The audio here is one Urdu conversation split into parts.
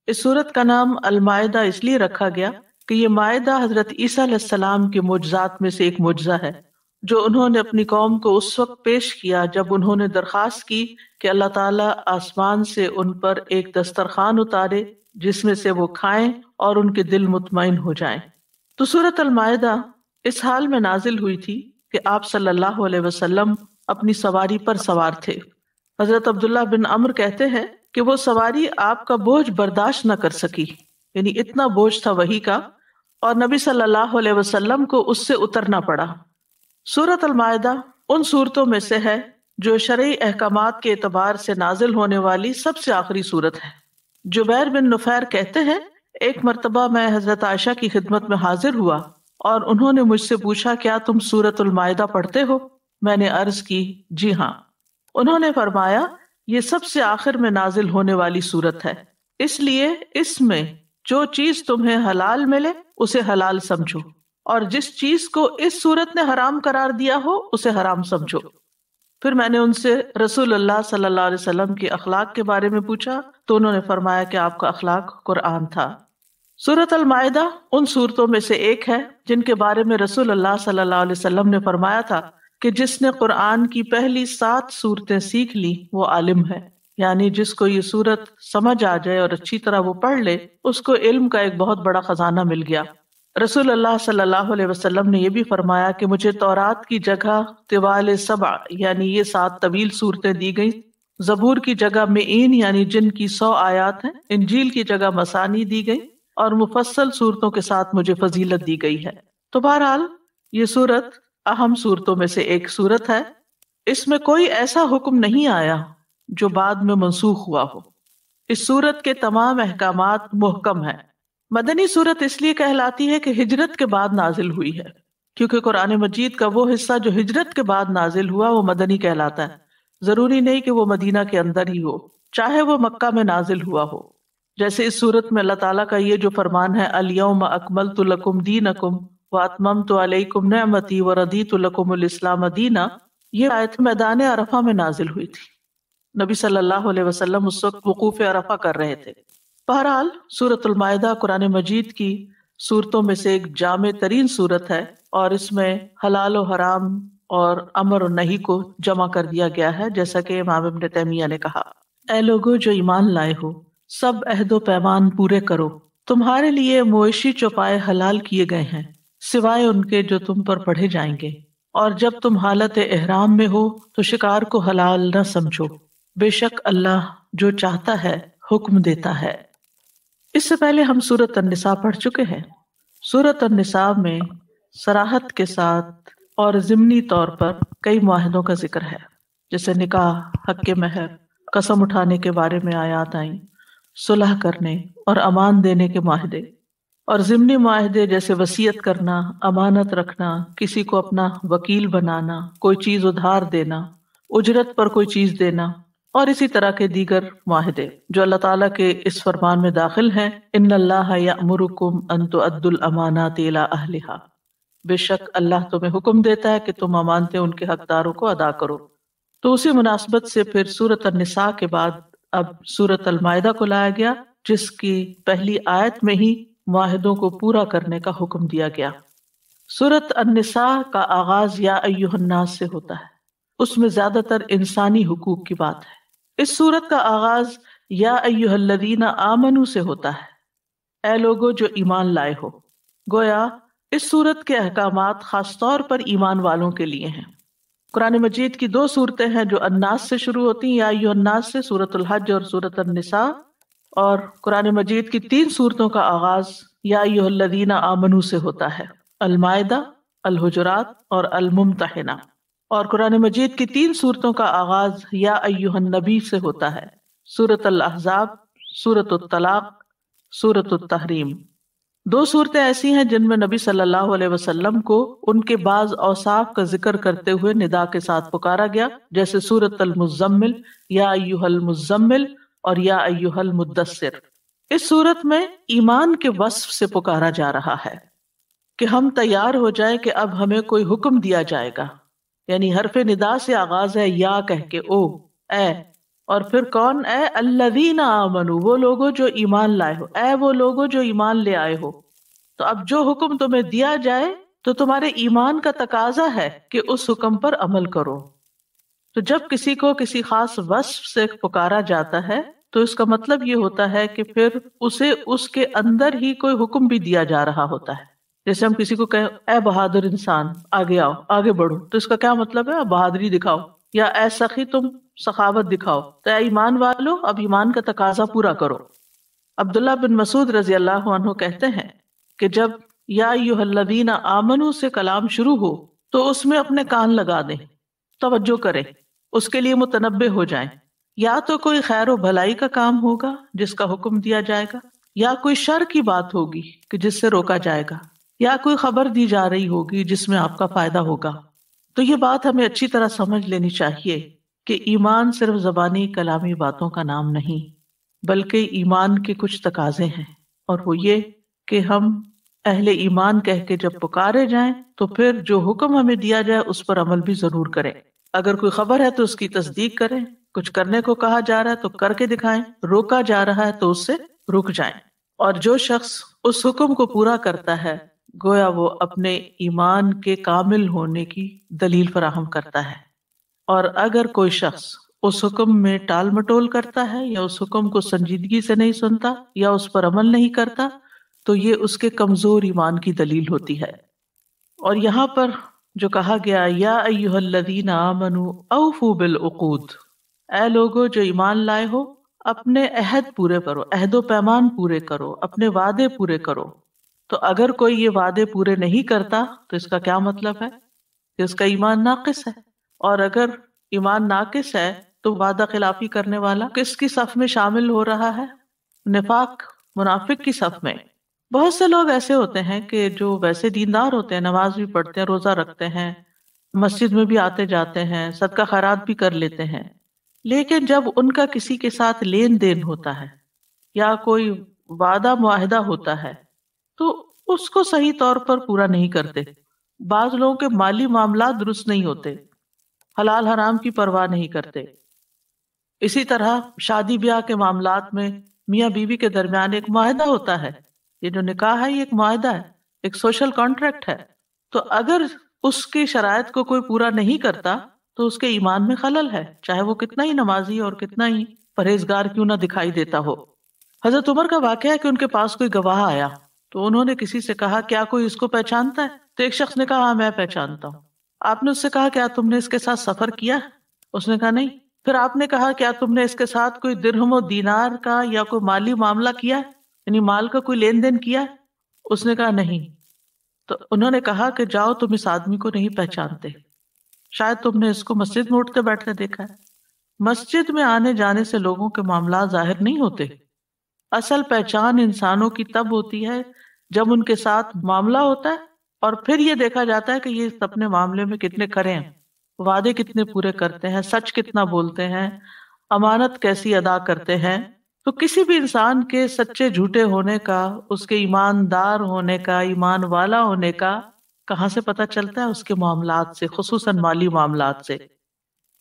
اس سورت کا نام المائدہ اس لیے رکھا گیا کہ یہ مائدہ حضرت عیسیٰ علیہ السلام کے معجزات میں سے ایک معجزہ ہے جو انہوں نے اپنی قوم کو اس وقت پیش کیا جب انہوں نے درخواست کی کہ اللہ تعالیٰ آسمان سے ان پر ایک دسترخوان اتارے جس میں سے وہ کھائیں اور ان کے دل مطمئن ہو جائیں۔ تو سورۃ المائدہ اس حال میں نازل ہوئی تھی کہ آپ صلی اللہ علیہ وسلم اپنی سواری پر سوار تھے۔ حضرت عبداللہ بن عمرو کہتے ہیں کہ وہ سواری آپ کا بوجھ برداشت نہ کر سکی، یعنی اتنا بوجھ تھا وحی کا، اور نبی صلی اللہ علیہ وسلم کو اس سے اترنا پڑا۔ سورۃ المائدہ ان صورتوں میں سے ہے جو شرعی احکامات کے اعتبار سے نازل ہونے والی سب سے آخری صورت ہے۔ جبیر بن نفیر کہتے ہیں ایک مرتبہ میں حضرت عائشہ کی خدمت میں حاضر ہوا اور انہوں نے مجھ سے پوچھا کیا تم سورۃ المائدہ پڑھتے ہو؟ میں نے عرض کی جی ہاں۔ انہوں نے فرمایا یہ سب سے آخر میں نازل ہونے والی صورت ہے، اس لیے اس میں جو چیز تمہیں حلال ملے اسے حلال سمجھو، اور جس چیز کو اس صورت نے حرام قرار دیا ہو اسے حرام سمجھو۔ پھر میں نے ان سے رسول اللہ صلی اللہ علیہ وسلم کے اخلاق کے بارے میں پوچھا تو انہوں نے فرمایا کہ آپ کا اخلاق قرآن تھا۔ سورۃ المائدہ ان صورتوں میں سے ایک ہے جن کے بارے میں رسول اللہ صلی اللہ علیہ وسلم نے فرمایا تھا کہ جس نے قرآن کی پہلی 7 صورتیں سیکھ لی وہ عالم ہے، یعنی جس کو یہ صورت سمجھ آ جائے اور اچھی طرح وہ پڑھ لے اس کو علم کا ایک بہت بڑا خزانہ مل گیا۔ رسول اللہ صلی اللہ علیہ وسلم نے یہ بھی فرمایا کہ مجھے تورات کی جگہ طوال 7 یعنی یہ 7 طویل صورتیں دی گئیں، زبور کی جگہ معین یعنی جن کی 100 آیات ہیں، انجیل کی جگہ مثانی دی گئی، اور مفصل صورتوں کے ساتھ مجھے فضیلت دی گئی ہے۔ تو بہرحال یہ صورت اہم صورتوں میں سے ایک صورت ہے۔ اس میں کوئی ایسا حکم نہیں آیا جو بعد میں منسوخ ہوا ہو۔ اس صورت کے تمام احکامات محکم ہیں۔ مدنی صورت اس لیے کہلاتی ہے کہ ہجرت کے بعد نازل ہوئی ہے، کیونکہ قرآن مجید کا وہ حصہ جو ہجرت کے بعد نازل ہوا وہ مدنی کہلاتا ہے۔ ضروری نہیں کہ وہ مدینہ کے اندر ہی ہو، چاہے وہ مکہ میں نازل ہوا ہو۔ جیسے اس صورت میں اللہ تعالیٰ کا یہ جو فرمان ہے الیوم اکملت لکم دینکم واتممت علیکم نعمتی ورضیت لکم الاسلام دینا، یہ آیت میدان عرفہ میں نازل ہوئی تھی۔ نبی صلی اللہ علیہ وسلم اس وقت وقوف عرفہ کر رہے تھے۔ بہرحال سورۃ المائدہ قرآن مجید کی صورتوں میں سے ایک جامع ترین صورت ہے، اور اس میں حلال و حرام اور امر و نہی کو جمع کر دیا گیا ہے، جیسا کہ امام ابن تیمیہ نے کہا اے لوگو جو ایمان لائے ہو، سب عہد و پیمان پورے کرو، تمہارے لیے مویشی چوپائے حلال کیے گئے ہیں سوائے ان کے جو تم پر پڑھے جائیں گے، اور جب تم حالت احرام میں ہو تو شکار کو حلال نہ سمجھو، بے شک اللہ جو چاہتا ہے حکم دیتا ہے۔ اس سے پہلے ہم سورۃ النساء پڑھ چکے ہیں۔ سورۃ النساء میں صراحت کے ساتھ اور ضمنی طور پر کئی معاہدوں کا ذکر ہے، جیسے نکاح، حق مہر، قسم اٹھانے کے بارے میں آیات آئیں، صلح کرنے اور امان دینے کے معاہدے، اور ضمنی معاہدے جیسے وصیت کرنا، امانت رکھنا، کسی کو اپنا وکیل بنانا، کوئی چیز ادھار دینا، اجرت پر کوئی چیز دینا، اور اسی طرح کے دیگر معاہدے جو اللہ تعالیٰ کے اس فرمان میں داخل ہیں ان اللہ یأمرکم ان تؤدوا الامانات الی اہلہا، بے شک اللہ تمہیں حکم دیتا ہے کہ تم امانتیں ان کے حقداروں کو ادا کرو۔ تو اسی مناسبت سے پھر سورۃ النساء کے بعد اب سورۃ المائدہ کو لایا گیا، جس کی پہلی آیت میں ہی معاہدوں کو پورا کرنے کا حکم دیا گیا۔ سورۃ النساء کا آغاز یا ایھا الناس سے ہوتا ہے، اس میں زیادہ تر انسانی حقوق کی بات ہے۔ اس سورت کا آغاز یا ایھا الذین آمنوا سے ہوتا ہے، اے لوگو جو ایمان لائے ہو۔ گویا اس سورت کے احکامات خاص طور پر ایمان والوں کے لیے ہیں۔ قرآن مجید کی 2 صورتیں ہیں جو الناس سے شروع ہوتی ہیں، یا ایھا الناس سے، سورۃ الحج اور سورۃ النساء، اور قرآن مجید کی 3 صورتوں کا آغاز یا ایھا الذین آمنوا سے ہوتا ہے، المائدہ، الحجرات اور الممتحنہ، اور قرآن مجید کی 3 صورتوں کا آغاز یا ایھا النبی سے ہوتا ہے، سورۃ الاحزاب، سورۃ الطلاق، سورۃ التحریم۔ 2 صورتیں ایسی ہیں جن میں نبی صلی اللہ علیہ وسلم کو ان کے بعض اوصاف کا ذکر کرتے ہوئے ندا کے ساتھ پکارا گیا، جیسے سورۃ المزمل، یا ایھا المزمل اور یا ایھا المدثر۔ اس صورت میں ایمان کے وصف سے پکارا جا رہا ہے کہ ہم تیار ہو جائیں کہ اب ہمیں کوئی حکم دیا جائے گا، یعنی حرف ندا سے آغاز ہے یا کہہ کے، او، اے، اور پھر کون؟ اے الذین آمنو، وہ لوگوں جو ایمان لائے ہو، اے وہ لوگوں جو ایمان لے آئے ہو۔ تو اب جو حکم تمہیں دیا جائے تو تمہارے ایمان کا تقاضا ہے کہ اس حکم پر عمل کرو۔ تو جب کسی کو کسی خاص وصف سے پکارا جاتا ہے تو اس کا مطلب یہ ہوتا ہے کہ پھر اسے اس کے اندر ہی کوئی حکم بھی دیا جا رہا ہوتا ہے۔ جیسے ہم کسی کو کہیں اے بہادر انسان آگے آؤ، آگے بڑھو، تو اس کا کیا مطلب ہے؟ بہادری دکھاؤ۔ یا اے سخی تم سخاوت دکھاؤ، تو اے ایمان والو اب ایمان کا تقاضا پورا کرو۔ عبداللہ بن مسعود رضی اللہ عنہ کہتے ہیں کہ جب یا ایھا الذین آمنو سے کلام شروع ہو تو اس میں اپنے کان لگا دیں، توجہ کریں، اس کے لیے متنبہ ہو جائیں۔ یا تو کوئی خیر و بھلائی کا کام ہوگا جس کا حکم دیا جائے گا، یا کوئی شر کی بات ہوگی کہ جس سے روکا جائے گا، یا کوئی خبر دی جا رہی ہوگی جس میں آپ کا فائدہ ہوگا۔ تو یہ بات ہمیں اچھی طرح سمجھ لینی چاہیے کہ ایمان صرف زبانی کلامی باتوں کا نام نہیں، بلکہ ایمان کے کچھ تقاضے ہیں، اور وہ یہ کہ ہم اہل ایمان کہہ کے جب پکارے جائیں تو پھر جو حکم ہمیں دیا جائے اس پر عمل بھی ضرور کریں۔ اگر کوئی خبر ہے تو اس کی تصدیق کریں، کچھ کرنے کو کہا جا رہا ہے تو کر کے دکھائیں، روکا جا رہا ہے تو اس سے رک جائیں۔ اور جو شخص اس حکم کو پورا کرتا ہے گویا وہ اپنے ایمان کے کامل ہونے کی دلیل فراہم کرتا ہے، اور اگر کوئی شخص اس حکم میں ٹال مٹول کرتا ہے یا اس حکم کو سنجیدگی سے نہیں سنتا یا اس پر عمل نہیں کرتا تو یہ اس کے کمزور ایمان کی دلیل ہوتی ہے۔ اور یہاں پر جو کہا گیا یا ایھا الذین آمنوا اوفوا بالعقود، اے لوگو جو ایمان لائے ہو اپنے عہد پورے کرو، عہد و پیمان پورے کرو، اپنے وعدے پورے کرو۔ تو اگر کوئی یہ وعدے پورے نہیں کرتا تو اس کا کیا مطلب ہے؟ کہ اس کا ایمان ناقص ہے، اور اگر ایمان ناقص ہے تو وعدہ خلافی کرنے والا کس کی صف میں شامل ہو رہا ہے؟ نفاق، منافق کی صف میں۔ بہت سے لوگ ایسے ہوتے ہیں کہ جو ویسے دیندار ہوتے ہیں، نماز بھی پڑھتے ہیں، روزہ رکھتے ہیں، مسجد میں بھی آتے جاتے ہیں، صدقہ خیرات بھی کر لیتے ہیں، لیکن جب ان کا کسی کے ساتھ لین دین ہوتا ہے یا کوئی وعدہ معاہدہ ہوتا ہے تو اس کو صحیح طور پر پورا نہیں کرتے۔ بعض لوگوں کے مالی معاملات درست نہیں ہوتے، حلال حرام کی پرواہ نہیں کرتے۔ اسی طرح شادی بیاہ کے معاملات میں میاں بیوی کے درمیان ایک معاہدہ ہوتا ہے، یہ جو نکاح ہے یہ ایک معاہدہ ہے، ایک سوشل کانٹریکٹ ہے۔ تو اگر اس کی شرائط کو کوئی پورا نہیں کرتا تو اس کے ایمان میں خلل ہے، چاہے وہ کتنا ہی نمازی اور کتنا ہی پرہیزگار کیوں نہ دکھائی دیتا ہو۔ حضرت عمر کا واقعہ ہے کہ ان کے پاس کوئی گواہ آیا تو انہوں نے کسی سے کہا کیا کوئی اس کو پہچانتا ہے؟ تو ایک شخص نے کہا ہاں میں پہچانتا ہوں۔ آپ نے اس سے کہا کیا تم نے اس کے ساتھ سفر کیا؟ اس نے کہا نہیں۔ پھر آپ نے کہا کیا تم نے اس کے ساتھ کوئی درہم و دینار کا یا کوئی مالی معاملہ کیا ہے، یعنی مال کا کوئی لین دین کیا ہے؟ اس نے کہا نہیں۔ تو انہوں نے کہا کہ جاؤ تم اس آدمی کو نہیں پہچانتے، شاید تم نے اس کو مسجد میں اٹھتے بیٹھتے دیکھا ہے۔ مسجد میں آنے جانے سے لوگوں کے معاملات ظاہر نہیں ہوتے، اصل پہچان انسانوں کی تب ہوتی ہے جب ان کے ساتھ معاملہ ہوتا ہے اور پھر یہ دیکھا جاتا ہے کہ یہ اپنے معاملے میں کتنے کھرے ہیں، وعدے کتنے پورے کرتے ہیں، سچ کتنا بولتے ہیں، امانت کیسی ادا کرتے ہیں۔ تو کسی بھی انسان کے سچے جھوٹے ہونے کا، اس کے ایماندار ہونے کا، ایمان والا ہونے کا کہاں سے پتہ چلتا ہے؟ اس کے معاملات سے، خصوصاً مالی معاملات سے۔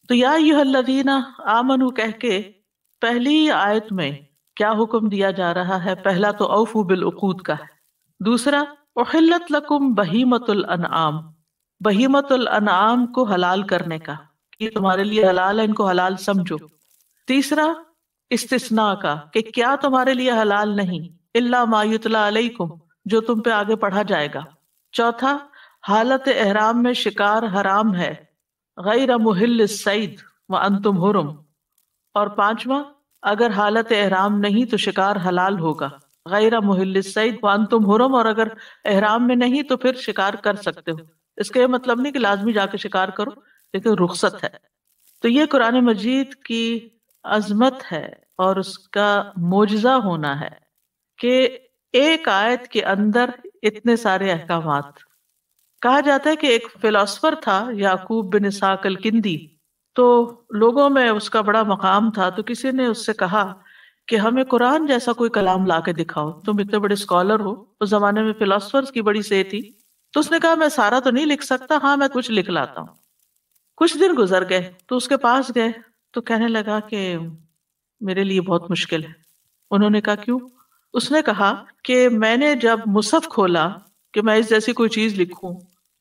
تو یا ایھا الذین آمنو کہہ کے پہلی آیت میں کیا حکم دیا جا رہا ہے؟ پہلا تو اوفوا بالعقود کا ہے، دوسرا احلت لکم بہیمۃ الانعام، بہیمۃ الانعام کو حلال کرنے کا، یہ تمہارے لیے حلال ہے، ان کو حلال سمجھو۔ تیسرا استثناء کا کہ کیا تمہارے لیے حلال نہیں، الا ما یتلی علیکم، جو تم پہ آگے پڑھا جائے گا۔ چوتھا حالت احرام میں شکار حرام ہے، غیر محل الصید وانتم حرم۔ اور پانچواں اگر حالت احرام نہیں تو شکار حلال ہوگا، غیر محل الصید وانتم حرم، اور اگر احرام میں نہیں تو پھر شکار کر سکتے ہو۔ اس کا یہ مطلب نہیں کہ لازمی جا کے شکار کرو، لیکن رخصت ہے۔ تو یہ قرآن مجید کی عظمت ہے اور اس کا معجزہ ہونا ہے کہ ایک آیت کے اندر اتنے سارے احکامات۔ کہا جاتا ہے کہ ایک فلاسفر تھا یعقوب بن اسحاق الکندی، تو لوگوں میں اس کا بڑا مقام تھا، تو کسی نے اس سے کہا کہ ہمیں قرآن جیسا کوئی کلام لا کے دکھاؤ، تم اتنے بڑے اسکالر ہو۔ اس زمانے میں فلاسفرز کی بڑی سے تھی، تو اس نے کہا میں سارا تو نہیں لکھ سکتا، ہاں میں کچھ لکھ لاتا ہوں۔ کچھ دن گزر گئے تو اس کے پاس گئے تو کہنے لگا کہ میرے لیے بہت مشکل ہے. انہوں نے کہا کیوں؟ اس نے کہا کہ میں نے جب مصحف کھولا کہ میں اس جیسی کوئی چیز لکھوں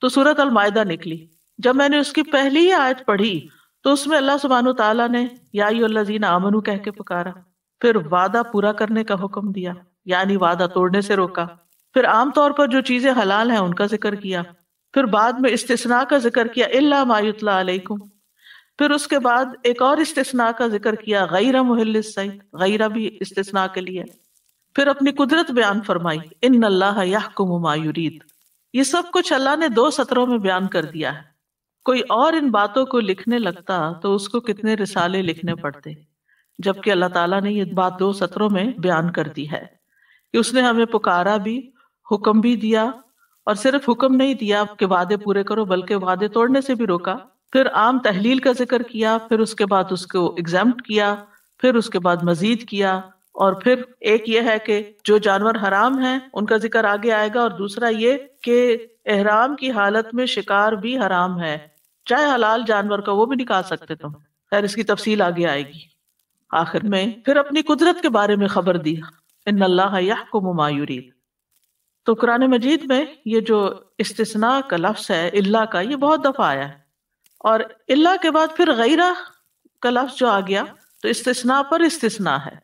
تو سورۃ المائدہ نکلی. جب میں نے اس کی پہلی ہی آیت پڑھی تو اس میں اللہ سبحانہ و تعالیٰ نے یا ایھا الذین آمنوا کہہ کے پکارا، پھر وعدہ پورا کرنے کا حکم دیا، یعنی وعدہ توڑنے سے روکا. پھر عام طور پر جو چیزیں حلال ہیں ان کا ذکر کیا، پھر بعد میں استثناء کا ذکر کیا الا ما یتلی علیکم، پھر اس کے بعد ایک اور استثناء کا ذکر کیا غیر محل الصید، غیرہ بھی استثناء کے لیے. پھر اپنی قدرت بیان فرمائی ان اللہ یحکم ما یرید. یہ سب کچھ اللہ نے 2 سطروں میں بیان کر دیا ہے. کوئی اور ان باتوں کو لکھنے لگتا تو اس کو کتنے رسالے لکھنے پڑتے، جبکہ اللہ تعالیٰ نے یہ بات 2 سطروں میں بیان کر دی ہے کہ اس نے ہمیں پکارا بھی، حکم بھی دیا، اور صرف حکم نہیں دیا کہ وعدے پورے کرو بلکہ وعدے توڑنے سے بھی روکا. پھر عام تحلیل کا ذکر کیا، پھر اس کے بعد اس کو ایگزامپٹ کیا، پھر اس کے بعد مزید کیا، اور پھر ایک یہ ہے کہ جو جانور حرام ہیں ان کا ذکر آگے آئے گا، اور دوسرا یہ کہ احرام کی حالت میں شکار بھی حرام ہے، چاہے حلال جانور کا وہ بھی نہیں کھا سکتے تم. خیر اس کی تفصیل آگے آئے گی. آخر میں پھر اپنی قدرت کے بارے میں خبر دی ان اللہ یحکم ما یرید. تو قرآن مجید میں یہ جو استثناء کا لفظ ہے اللہ کا، یہ بہت دفعہ آیا ہے، اور اللہ کے بعد پھر غیرہ کا لفظ جو آ گیا تو استثناء پر استثناء ہے.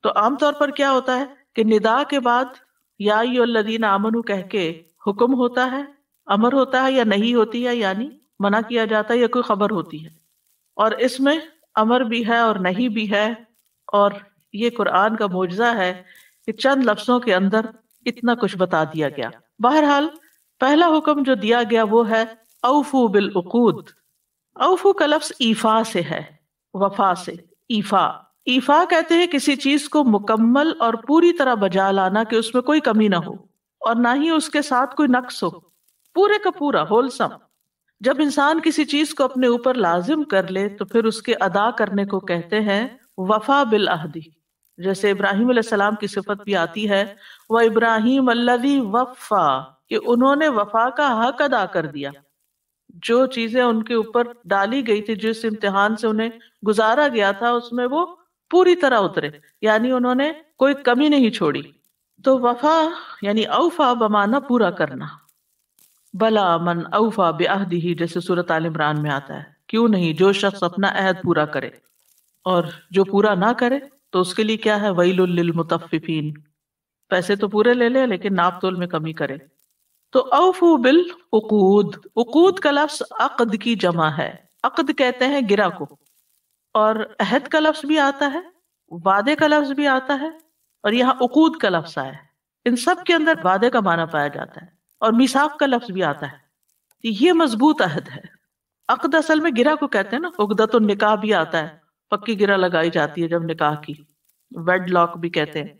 تو عام طور پر کیا ہوتا ہے کہ ندا کے بعد یا ایھا الذین آمنوا کہہ کے حکم ہوتا ہے، امر ہوتا ہے، یا نہیں ہوتی ہے یعنی منع کیا جاتا ہے، یا کوئی خبر ہوتی ہے. اور اس میں امر بھی ہے اور نہیں بھی ہے، اور یہ قرآن کا معجزہ ہے کہ چند لفظوں کے اندر اتنا کچھ بتا دیا گیا. بہرحال پہلا حکم جو دیا گیا وہ ہے اوفو بالعقود. اوفو کا لفظ ایفا سے ہے، وفا سے. ایفا، ایفا کہتے ہیں کسی چیز کو مکمل اور پوری طرح بجا لانا کہ اس میں کوئی کمی نہ ہو اور نہ ہی اس کے ساتھ کوئی نقص ہو، پورے کا پورا ہولسم. جب انسان کسی چیز کو اپنے اوپر لازم کر لے تو پھر اس کے ادا کرنے کو کہتے ہیں وفا بالعہد. جیسے ابراہیم علیہ السلام کی صفت بھی آتی ہے وَإِبْرَاهِيمَ الَّذِي وَفَّى، کہ انہوں نے وفا کا حق ادا کر دیا. جو چیزیں ان کے اوپر ڈالی گئی تھی، جس امتحان سے انہیں گزارا گیا تھا، اس میں وہ پوری طرح اترے، یعنی انہوں نے کوئی کمی نہیں چھوڑی. تو وفا یعنی اوفا بمانا پورا کرنا. بلا من اوفا بعہدہ، جیسے سورۃ آل عمران میں آتا ہے، کیوں نہیں جو شخص اپنا عہد پورا کرے، اور جو پورا نہ کرے تو اس کے لیے کیا ہے ویل للمطففین، پیسے تو پورے لے لے لیکن ناپ تول میں کمی کرے. تو اوفو بالعقود، عقود کا لفظ عقد کی جمع ہے. عقد کہتے ہیں گرہ کو، اور عہد کا لفظ بھی آتا ہے، وعدے کا لفظ بھی آتا ہے، اور یہاں عقود کا لفظ آیا ہے. ان سب کے اندر وعدے کا معنی پایا جاتا ہے، اور میثاق کا لفظ بھی آتا ہے. یہ مضبوط عہد ہے. عقد اصل میں گرہ کو کہتے ہیں نا، عقدۃ النکاح بھی آتا ہے، پکی گرہ لگائی جاتی ہے جب نکاح کی، ویڈ لاک بھی کہتے ہیں.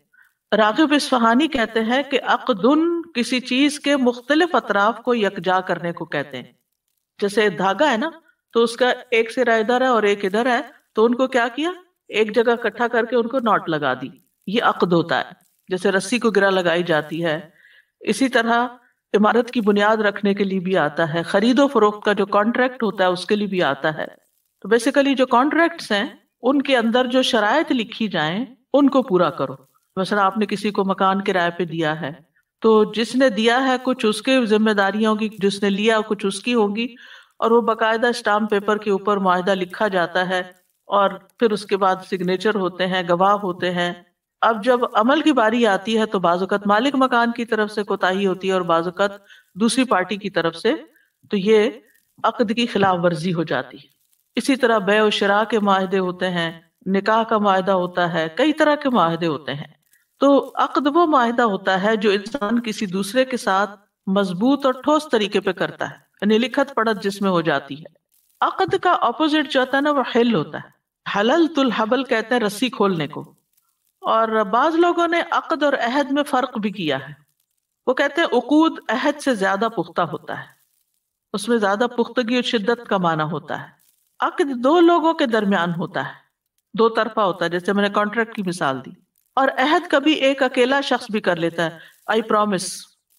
راغب اصفہانی کہتے ہیں کہ عقدن کسی چیز کے مختلف اطراف کو یکجا کرنے کو کہتے ہیں. جیسے دھاگا ہے نا، تو اس کا ایک سرا ادھر ہے اور ایک ادھر ہے، تو ان کو کیا کیا، ایک جگہ اکٹھا کر کے ان کو ناٹ لگا دی. یہ عقد ہوتا ہے. جیسے رسی کو گرہ لگائی جاتی ہے، اسی طرح عمارت کی بنیاد رکھنے کے لیے بھی آتا ہے. خرید و فروخت کا جو کانٹریکٹ ہوتا ہے اس کے لیے بھی آتا ہے. تو بیسیکلی جو کانٹریکٹس ہیں ان کے اندر جو شرائط لکھی جائیں ان کو پورا کرو. مثلا آپ نے کسی کو مکان کرائے پہ دیا ہے، تو جس نے دیا ہے کچھ اس کے ذمہ داریاں ہوگی، جس نے لیا کچھ اس کی ہوگی، اور وہ باقاعدہ اسٹامپ پیپر کے اوپر معاہدہ لکھا جاتا ہے، اور پھر اس کے بعد سگنیچر ہوتے ہیں، گواہ ہوتے ہیں. اب جب عمل کی باری آتی ہے تو بعض اوقات مالک مکان کی طرف سے کوتاہی ہوتی ہے اور بعض اوقات دوسری پارٹی کی طرف سے، تو یہ عقد کی خلاف ورزی ہو جاتی ہے. اسی طرح بیع و شراء کے معاہدے ہوتے ہیں، نکاح کا معاہدہ ہوتا ہے، کئی طرح کے معاہدے ہوتے ہیں. تو عقد وہ معاہدہ ہوتا ہے جو انسان کسی دوسرے کے ساتھ مضبوط اور ٹھوس طریقے پہ کرتا ہے، یعنی لکھت پڑھت جس میں ہو جاتی ہے. عقد کا اپوزٹ جو ہوتا ہے نا وہ حل ہوتا ہے. حللت الحبل کہتے ہیں رسی کھولنے کو. اور بعض لوگوں نے عقد اور عہد میں فرق بھی کیا ہے. وہ کہتے ہیں عقود عہد سے زیادہ پختہ ہوتا ہے، اس میں زیادہ پختگی اور شدت کا معنی ہوتا ہے. عقد 2 لوگوں کے درمیان ہوتا ہے، 2 طرفہ ہوتا ہے، جیسے میں نے کانٹریکٹ کی مثال دی. اور عہد کبھی ایک اکیلا شخص بھی کر لیتا ہے، آئی پرومس،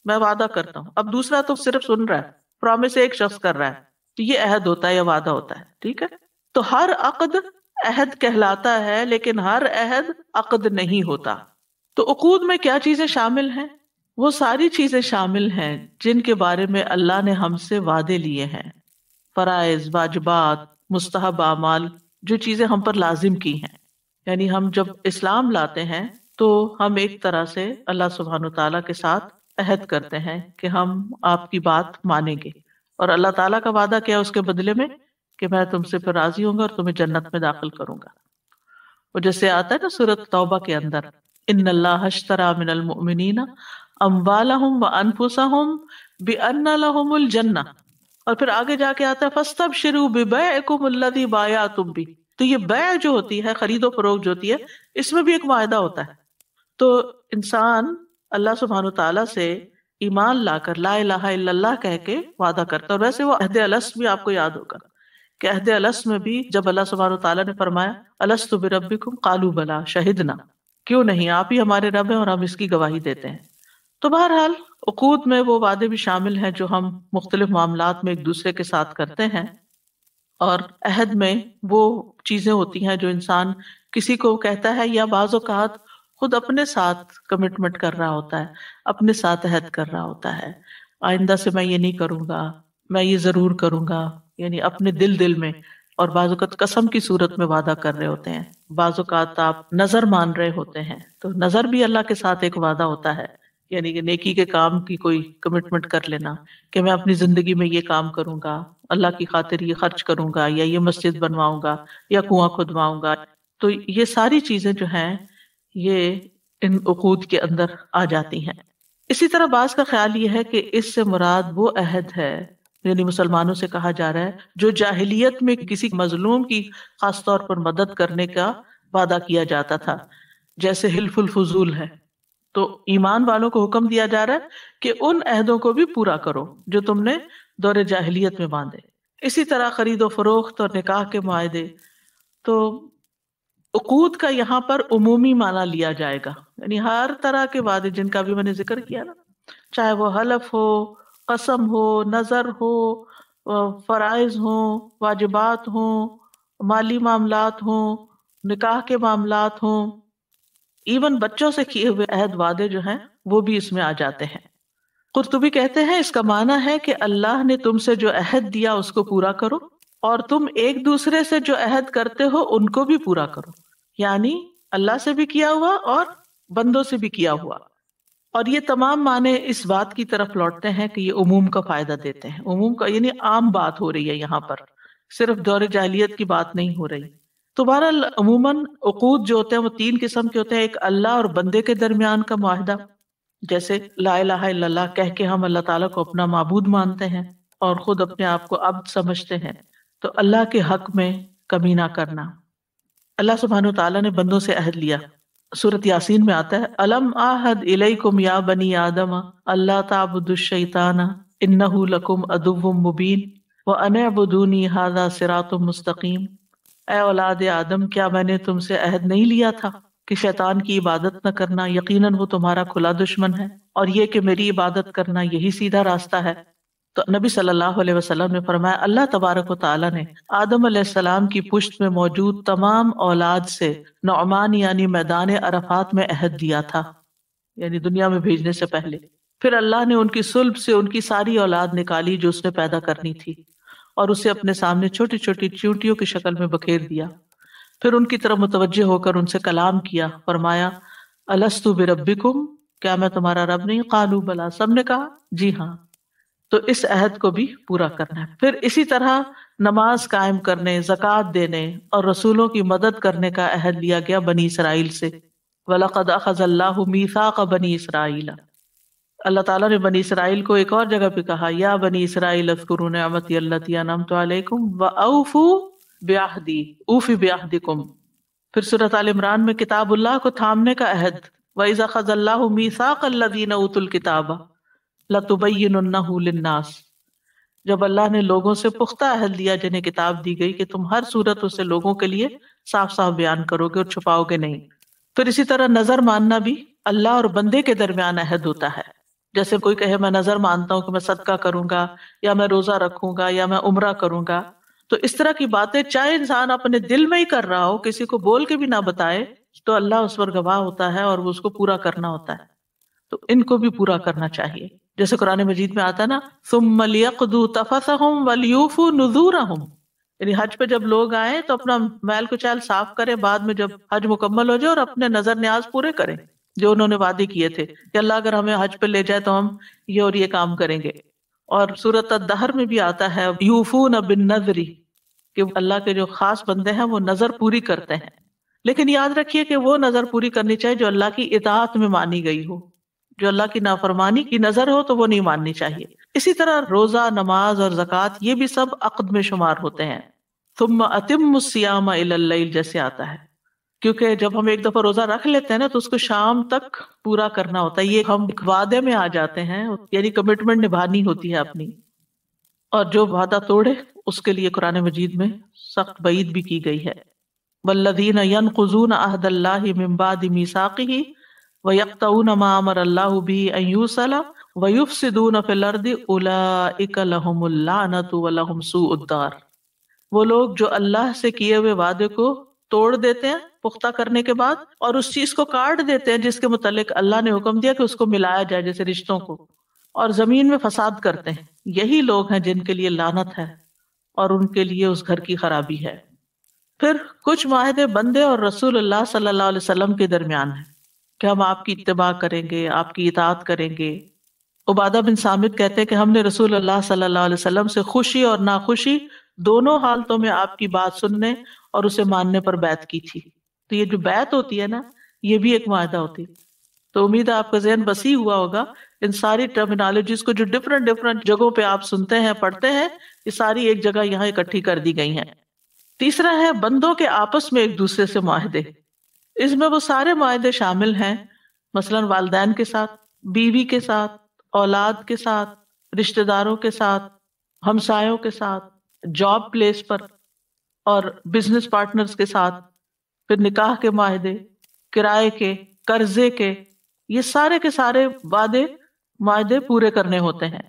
میں وعدہ کرتا ہوں. اب دوسرا تو صرف سن رہا ہے، پرومس ایک شخص کر رہا ہے، تو یہ عہد ہوتا ہے یا وعدہ ہوتا ہے. ٹھیک ہے. تو ہر عقد عہد کہلاتا ہے، لیکن ہر عہد عقد نہیں ہوتا۔ تو عقود میں کیا چیزیں شامل ہیں؟ وہ ساری چیزیں شامل ہیں جن کے بارے میں اللہ نے ہم سے وعدے لیے ہیں، فرائض، واجبات، مستحب اعمال، جو چیزیں ہم پر لازم کی ہیں۔ یعنی ہم جب اسلام لاتے ہیں تو ہم ایک طرح سے اللہ سبحانہ تعالیٰ کے ساتھ عہد کرتے ہیں کہ ہم آپ کی بات مانیں گے، اور اللہ تعالیٰ کا وعدہ کیا اس کے بدلے میں کہ میں تم سے پھر راضی ہوں گا اور تمہیں جنت میں داخل کروں گا۔ وہ جیسے آتا ہے نا سورۃ توبہ کے اندر، ان اللہ اشتری من المؤمنین اموالہم وانفسہم بان لہم الجنہ، اور پھر آگے جا کے آتا ہے فاستبشروا ببیعکم الذی بایعتم بہ۔ تو یہ بیع جو ہوتی ہے، خرید و فروخت جو ہوتی ہے، اس میں بھی ایک معاہدہ ہوتا ہے۔ تو انسان اللہ سبحانہ تعالیٰ سے ایمان لا کر لا الہ الا اللہ کہہ کے وعدہ کرتا ہے۔ اور ویسے وہ عہد الست بھی آپ کو یاد ہوگا کہ عہد الست میں بھی جب اللہ سبحانہ تعالیٰ نے فرمایا الست بربکم قالوا بلا شہدنا، کیوں نہیں، آپ ہی ہمارے رب ہیں اور ہم اس کی گواہی دیتے ہیں۔ تو بہرحال عقود میں وہ وعدے بھی شامل ہیں جو ہم مختلف معاملات میں ایک دوسرے کے ساتھ کرتے ہیں، اور عہد میں وہ چیزیں ہوتی ہیں جو انسان کسی کو کہتا ہے یا بعض اوقات خود اپنے ساتھ کمٹمنٹ کر رہا ہوتا ہے، اپنے ساتھ عہد کر رہا ہوتا ہے، آئندہ سے میں یہ نہیں کروں گا، میں یہ ضرور کروں گا، یعنی اپنے دل میں۔ اور بعض اوقات قسم کی صورت میں وعدہ کر رہے ہوتے ہیں، بعض اوقات آپ نظر مان رہے ہوتے ہیں، تو نظر بھی اللہ کے ساتھ ایک وعدہ ہوتا ہے، یعنی کہ نیکی کے کام کی کوئی کمٹمنٹ کر لینا کہ میں اپنی زندگی میں یہ کام کروں گا، اللہ کی خاطر یہ خرچ کروں گا، یا یہ مسجد بنواؤں گا، یا کنواں کھدواؤں گا۔ تو یہ ساری چیزیں جو ہیں یہ ان عقود کے اندر آ جاتی ہیں۔ اسی طرح بعض کا خیال یہ ہے کہ اس سے مراد وہ عہد ہے، یعنی مسلمانوں سے کہا جا رہا ہے جو جاہلیت میں کسی مظلوم کی خاص طور پر مدد کرنے کا وعدہ کیا جاتا تھا، جیسے حلف الفضول ہے۔ تو ایمان والوں کو حکم دیا جا رہا ہے کہ ان عہدوں کو بھی پورا کرو جو تم نے دور جاہلیت میں باندھے۔ اسی طرح خرید و فروخت اور نکاح کے معاہدے، تو عقود کا یہاں پر عمومی معنی لیا جائے گا، یعنی ہر طرح کے وعدے جن کا بھی میں نے ذکر کیا نا، چاہے وہ حلف ہو، قسم ہو، نظر ہو، فرائض ہوں، واجبات ہوں، مالی معاملات ہوں، نکاح کے معاملات ہوں، ایون بچوں سے کیے ہوئے عہد وعدے جو ہیں وہ بھی اس میں آ جاتے ہیں۔ قرطبی کہتے ہیں اس کا معنی ہے کہ اللہ نے تم سے جو عہد دیا اس کو پورا کرو، اور تم ایک دوسرے سے جو عہد کرتے ہو ان کو بھی پورا کرو، یعنی اللہ سے بھی کیا ہوا اور بندوں سے بھی کیا ہوا۔ اور یہ تمام معنی اس بات کی طرف لوٹتے ہیں کہ یہ عموم کا فائدہ دیتے ہیں، عموم کا یعنی عام بات ہو رہی ہے یہاں پر، صرف دور جاہلیت کی بات نہیں ہو رہی۔ تو بہرحال عموماً عقود جو ہوتے ہیں وہ تین قسم کے ہوتے ہیں، ایک اللہ اور بندے کے درمیان کا معاہدہ، جیسے لا الہ الا اللہ کہہ کے ہم اللہ تعالیٰ کو اپنا معبود مانتے ہیں اور خود اپنے آپ کو عبد سمجھتے ہیں، تو اللہ کے حق میں کمی نہ کرنا۔ اللہ سبحانہ تعالیٰ نے بندوں سے عہد لیا، سورۃ یاسین میں آتا ہے الم عہد الیکم یا بنی آدم اللہ تعبدوا الشیطان انہ لکم عدو مبین وان اعبدونی ھذا صراط مستقیم۔ اے اولاد آدم، کیا میں نے تم سے عہد نہیں لیا تھا کہ شیطان کی عبادت نہ کرنا، یقیناً وہ تمہارا کھلا دشمن ہے، اور یہ کہ میری عبادت کرنا یہی سیدھا راستہ ہے۔ تو نبی صلی اللہ علیہ وسلم نے فرمایا اللہ تبارک و تعالیٰ نے آدم علیہ السلام کی پشت میں موجود تمام اولاد سے نعمان یعنی میدان عرفات میں عہد دیا تھا، یعنی دنیا میں بھیجنے سے پہلے۔ پھر اللہ نے ان کی صلب سے ان کی ساری اولاد نکالی جو اس نے پیدا کرنی تھی، اور اسے اپنے سامنے چھوٹی چھوٹی چیونٹیوں کی شکل میں بکھیر دیا۔ پھر ان کی طرف متوجہ ہو کر ان سے کلام کیا، فرمایا الست بربکم، کیا میں تمہارا رب نہیں؟ قالوا بلا، سب نے کہا جی ہاں۔ تو اس عہد کو بھی پورا کرنا ہے۔ پھر اسی طرح نماز قائم کرنے، زکوٰۃ دینے اور رسولوں کی مدد کرنے کا عہد لیا گیا بنی اسرائیل سے۔ وَلَقَدْ أَخَذَ اللَّهُ مِيثَاقَ بَنِي إِسْرَائِيلَ، اللہ تعالیٰ نے بنی اسرائیل کو ایک اور جگہ پہ کہا یا بنی اسرائیل اذکروا نعمتی التي انعمت علیکم وأوفوا بعہدی اوفی بعہدکم۔ پھر سورۃ آل عمران میں کتاب اللہ کو تھامنے کا عہد وَإِذَا أَخَذَ اللَّهُ مِيثَاقَ الَّذِينَ أُوتُوا الْكِتَابَ لَتُبَيِّنُنَّهُ لِلنَّاسِ، جب اللہ نے لوگوں سے پختہ عہد لیا جنہیں کتاب دی گئی کہ تم ہر صورت اسے لوگوں کے لیے صاف صاف بیان کرو گے اور چھپاؤ گے نہیں۔ پھر اسی طرح نظر ماننا بھی اللہ اور بندے کے درمیان عہد ہوتا ہے، جیسے کوئی کہے میں نظر مانتا ہوں کہ میں صدقہ کروں گا، یا میں روزہ رکھوں گا، یا میں عمرہ کروں گا، تو اس طرح کی باتیں چاہے انسان اپنے دل میں ہی کر رہا ہو، کسی کو بول کے بھی نہ بتائے، تو اللہ اس پر گواہ ہوتا ہے اور وہ اس کو پورا کرنا ہوتا ہے. تو ان کو بھی پورا کرنا چاہیے. جیسے قرآن مجید میں آتا ہے نا، ثم لیقضوا تفثهم وليوفوا نذورهم، یعنی حج پہ جب لوگ آئیں تو اپنا میل کچیل صاف کریں، بعد میں جب حج مکمل ہو جائے اور اپنے نظر نیاز پورے کریں جو انہوں نے وعدے کیے تھے کہ اللہ اگر ہمیں حج پہ لے جائے تو ہم یہ اور یہ کام کریں گے. اور سورۃ الدہر میں بھی آتا ہے یوفون بالنذر، کہ اللہ کے جو خاص بندے ہیں وہ نظر پوری کرتے ہیں. لیکن یاد رکھیے کہ وہ نظر پوری کرنی چاہیے جو اللہ کی اطاعت میں مانی گئی ہو. جو اللہ کی نافرمانی کی نظر ہو تو وہ نہیں ماننی چاہیے. اسی طرح روزہ، نماز اور زکوٰۃ یہ بھی سب عقد میں شمار ہوتے ہیں. ثم اتم الصیام الی اللیل جیسے آتا ہے، کیونکہ جب ہم ایک دفعہ روزہ رکھ لیتے ہیں نا تو اس کو شام تک پورا کرنا ہوتا ہے. یہ ہم ایک وعدے میں آ جاتے ہیں، یعنی کمٹمنٹ نبھانی ہوتی ہے اپنی. اور جو وعدہ توڑے اس کے لیے قرآن مجید میں سخت وعید بھی کی گئی ہے. والذین ینقضون عہد اللہ من بعد میثاقہ وَيَقْطَعُونَ مَا أَمَرَ اللَّهُ بِهِ أَن يُوصَلَ وَيُفْسِدُونَ فِي الْأَرْضِ أُولَٰئِكَ لَهُمُ اللَّعْنَةُ وَلَهُمْ سُوءُ الدَّارِ. وہ لوگ جو اللہ سے کیے ہوئے وعدے کو توڑ دیتے ہیں پختہ کرنے کے بعد، اور اس چیز کو کاٹ دیتے ہیں جس کے متعلق اللہ نے حکم دیا کہ اس کو ملایا جائے، جیسے رشتوں کو، اور زمین میں فساد کرتے ہیں، یہی لوگ ہیں جن کے لیے لعنت ہے اور ان کے لیے اس گھر کی خرابی ہے. پھر کچھ معاہدے بندے اور رسول اللہ صلی اللہ علیہ وسلم کے درمیان ہیں کہ ہم آپ کی اتباع کریں گے، آپ کی اطاعت کریں گے. عبادہ بن صامت کہتے ہیں کہ ہم نے رسول اللہ صلی اللہ علیہ وسلم سے خوشی اور ناخوشی دونوں حالتوں میں آپ کی بات سننے اور اسے ماننے پر بیعت کی تھی. تو یہ جو بیعت ہوتی ہے نا، یہ بھی ایک معاہدہ ہوتی ہے. تو امید ہے آپ کا ذہن وسیع ہوا ہوگا. ان ساری ٹرمینالوجیز کو جو ڈفرنٹ جگہوں پہ آپ سنتے ہیں، پڑھتے ہیں، یہ ساری ایک جگہ یہاں اکٹھی کر دی گئی ہیں. تیسرا ہے بندوں کے آپس میں ایک دوسرے سے معاہدے. اس میں وہ سارے معاہدے شامل ہیں، مثلا والدین کے ساتھ، بیوی کے ساتھ، اولاد کے ساتھ، رشتہ داروں کے ساتھ، ہمسایوں کے ساتھ، جاب پلیس پر، اور بزنس پارٹنرز کے ساتھ. پھر نکاح کے معاہدے، کرائے کے، قرضے کے، یہ سارے کے سارے معاہدے پورے کرنے ہوتے ہیں،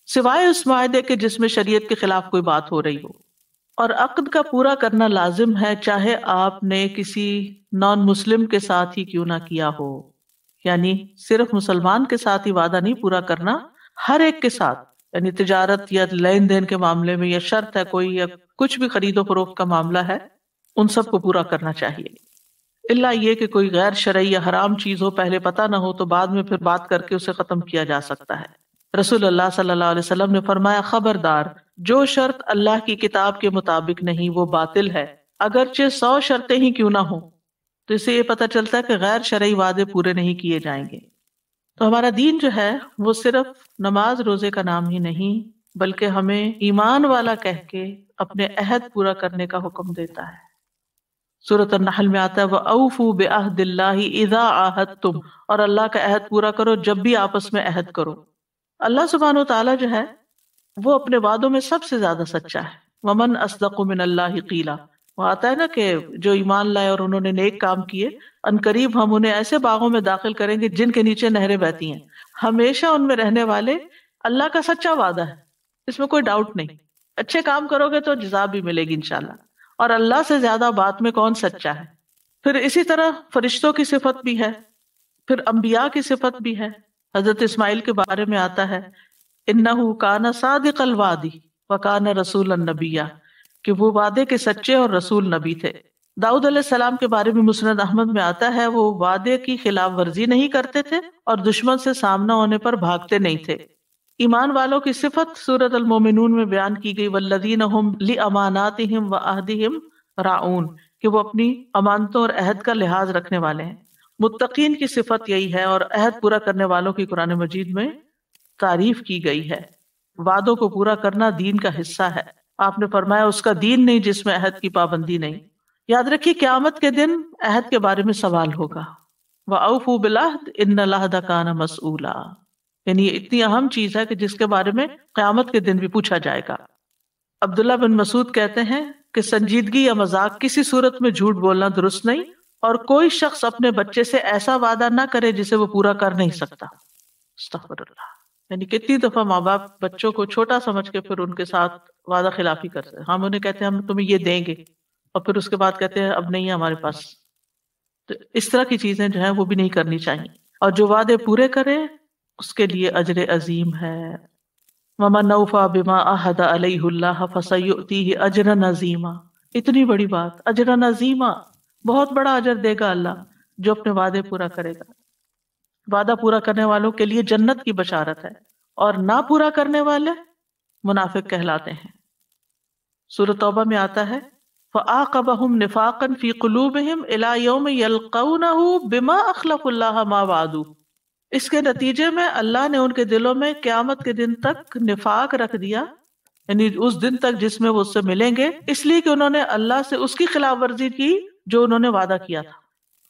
سوائے اس معاہدے کے جس میں شریعت کے خلاف کوئی بات ہو رہی ہو. اور عقد کا پورا کرنا لازم ہے، چاہے آپ نے کسی نان مسلم کے ساتھ ہی کیوں نہ کیا ہو. یعنی صرف مسلمان کے ساتھ ہی وعدہ نہیں پورا کرنا، ہر ایک کے ساتھ، یعنی تجارت یا لین دین کے معاملے میں، یا شرط ہے کوئی، یا کچھ بھی خرید و فروخت کا معاملہ ہے، ان سب کو پورا کرنا چاہیے. الا یہ کہ کوئی غیر شرعی یا حرام چیز ہو، پہلے پتہ نہ ہو تو بعد میں پھر بات کر کے اسے ختم کیا جا سکتا ہے. رسول اللہ صلی اللہ علیہ وسلم نے فرمایا، خبردار، جو شرط اللہ کی کتاب کے مطابق نہیں وہ باطل ہے، اگرچہ 100 شرطیں ہی کیوں نہ ہوں. تو اس سے یہ پتہ چلتا ہے کہ غیر شرعی وعدے پورے نہیں کیے جائیں گے. تو ہمارا دین جو ہے وہ صرف نماز روزے کا نام ہی نہیں، بلکہ ہمیں ایمان والا کہہ کے اپنے عہد پورا کرنے کا حکم دیتا ہے. سورۃ النحل میں آتا ہے وَأَوْفُوا بِعَهْدِ اللَّهِ إِذَا عَاهَدتُّمْ، اور اللہ کا عہد پورا کرو جب بھی آپس میں عہد کرو. اللہ سبحانہ و تعالیٰ جو ہے وہ اپنے وعدوں میں سب سے زیادہ سچا ہے. وَمَنْ أَصْدَقُ مِنَ اللَّهِ قِيلًا، وہ آتا ہے نا کہ جو ایمان لائے اور انہوں نے نیک کام کیے، عنقریب ہم انہیں ایسے باغوں میں داخل کریں گے جن کے نیچے نہریں بہتی ہیں، ہمیشہ ان میں رہنے والے. اللہ کا سچا وعدہ ہے، اس میں کوئی ڈاؤٹ نہیں. اچھے کام کرو گے تو جزا بھی ملے گی انشاءاللہ، اور اللہ سے زیادہ بات میں کون سچا ہے. پھر اسی طرح فرشتوں کی صفت بھی ہے، پھر انبیاء کی صفت بھی ہے. حضرت اسماعیل کے بارے میں آتا ہے انہ کان صادق الوعد وکان رسولا نبیا، کہ وہ وعدے کے سچے اور رسول نبی تھے. داؤد علیہ السلام کے بارے میں مسند احمد میں آتا ہے وہ وعدے کی خلاف ورزی نہیں کرتے تھے اور دشمن سے سامنا ہونے پر بھاگتے نہیں تھے. ایمان والوں کی صفت سورۃ المومنون میں بیان کی گئی، والذین هم لاماناتهم وعہدہم راعون، کہ وہ اپنی امانتوں اور عہد کا لحاظ رکھنے والے ہیں. متقین کی صفت یہی ہے، اور عہد پورا کرنے والوں کی قرآن مجید میں تعریف کی گئی ہے. وعدوں کو پورا کرنا دین کا حصہ ہے. آپ نے فرمایا اس کا دین نہیں جس میں عہد کی پابندی نہیں. یاد رکھیے قیامت کے دن عہد کے بارے میں سوال ہوگا. وَأَوْفُوا بِالْعَهْدِ إِنَّ الْعَهْدَ كَانَ مَسْئُولًا، یعنی یہ اتنی اہم چیز ہے کہ جس کے بارے میں قیامت کے دن بھی پوچھا جائے گا. عبداللہ بن مسعود کہتے ہیں کہ سنجیدگی یا مذاق کسی صورت میں جھوٹ بولنا درست نہیں، اور کوئی شخص اپنے بچے سے ایسا وعدہ نہ کرے جسے وہ پورا کر نہیں سکتا. استغفر اللہ. یعنی کتنی دفعہ ماں باپ بچوں کو چھوٹا سمجھ کے پھر ان کے ساتھ وعدہ خلافی کرتے ہیں. ہم انہیں کہتے ہیں ہم تمہیں یہ دیں گے، اور پھر اس کے بعد کہتے ہیں اب نہیں ہے ہمارے پاس. تو اس طرح کی چیزیں جو ہیں وہ بھی نہیں کرنی چاہیے. اور جو وعدے پورے کرے اس کے لیے اجر عظیم ہے. وَمَنْ أَوْفَىٰ بِمَا عَاهَدَ عَلَيْهِ اللَّهُ فَسَيُؤْتِيهِ أَجْرًا عَظِيمًا. اتنی بڑی بات، اجرًا عظیما، بہت بڑا اجر دے گا اللہ جو اپنے وعدے پورا کرے گا. وعدہ پورا کرنے والوں کے لیے جنت کی بشارت ہے، اور نہ پورا کرنے والے منافق کہلاتے ہیں. سورۃ توبہ میں آتا ہے فَآقَبَهُمْ نِفَاقًا فِي قُلُوبِهِمْ إِلَىٰ يَوْمِ يَلْقَوْنَهُ بِمَا أَخْلَفُوا اللَّهَ مَا وَعَدُوا. اس کے نتیجے میں اللہ نے ان کے دلوں میں قیامت کے دن تک نفاق رکھ دیا، یعنی اس دن تک جس میں وہ اس سے ملیں گے، اس لیے کہ انہوں نے اللہ سے اس کی خلاف ورزی کی جو انہوں نے وعدہ کیا تھا.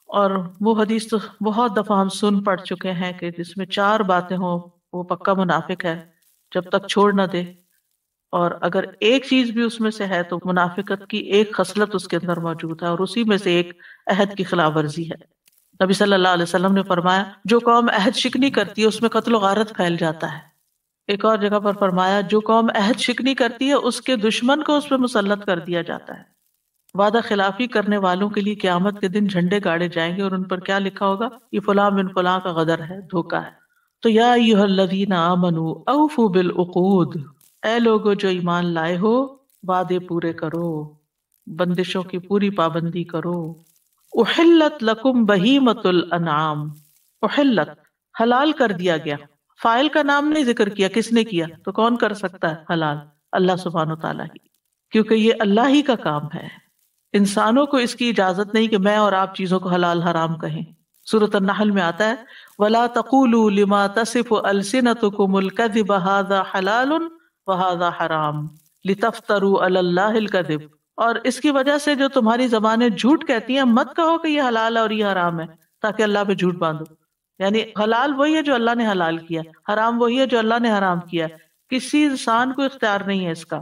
اور وہ حدیث تو بہت دفعہ ہم سن پڑ چکے ہیں کہ جس میں 4 باتیں ہوں وہ پکا منافق ہے جب تک چھوڑ نہ دے. اور اگر ایک چیز بھی اس میں سے ہے تو منافقت کی ایک خصلت اس کے اندر موجود ہے، اور اسی میں سے ایک عہد کی خلاف ورزی ہے. نبی صلی اللہ علیہ وسلم نے فرمایا جو قوم عہد شکنی کرتی ہے اس میں قتل و غارت پھیل جاتا ہے. ایک اور جگہ پر فرمایا جو قوم عہد شکنی کرتی ہے اس کے دشمن کو اس پہ مسلط کر دیا جاتا ہے. وعدہ خلافی کرنے والوں کے لیے قیامت کے دن جھنڈے گاڑے جائیں گے اور ان پر کیا لکھا ہوگا؟ یہ فلاں بن فلاں کا غدر ہے، دھوکا ہے. تو یا ایھا الذین آمنوا اوفوا بالعقود، اے لوگو جو ایمان لائے ہو وعدے پورے کرو، بندشوں کی پوری پابندی کرو. احلت لکم بہیمۃ الانعام، احلت حلال کر دیا گیا. فاعل کا نام نہیں ذکر کیا، کس نے کیا؟ تو کون کر سکتا ہے حلال؟ اللہ سبحانہ وتعالیٰ ہی، کیونکہ یہ اللہ ہی کا کام ہے. انسانوں کو اس کی اجازت نہیں کہ میں اور آپ چیزوں کو حلال حرام کہیں. سورۃ النحل میں آتا ہے وَلَا تَقُولُوا لِمَا تَصِفُ أَلْسِنَتُكُمُ الْكَذِبَ هَذَا حَلَالٌ وَهَذَا حَرَامٌ لِتَفْتَرُوا عَلَى اللَّهِ الْكَذِبَ. اور اس کی وجہ سے جو تمہاری زبانیں جھوٹ کہتی ہیں مت کہو کہ یہ حلال ہے اور یہ حرام ہے تاکہ اللہ پہ جھوٹ باندھو. یعنی حلال وہی ہے جو اللہ نے حلال کیا، حرام وہی ہے جو اللہ نے حرام کیا. کسی انسان کو اختیار نہیں ہے اس کا.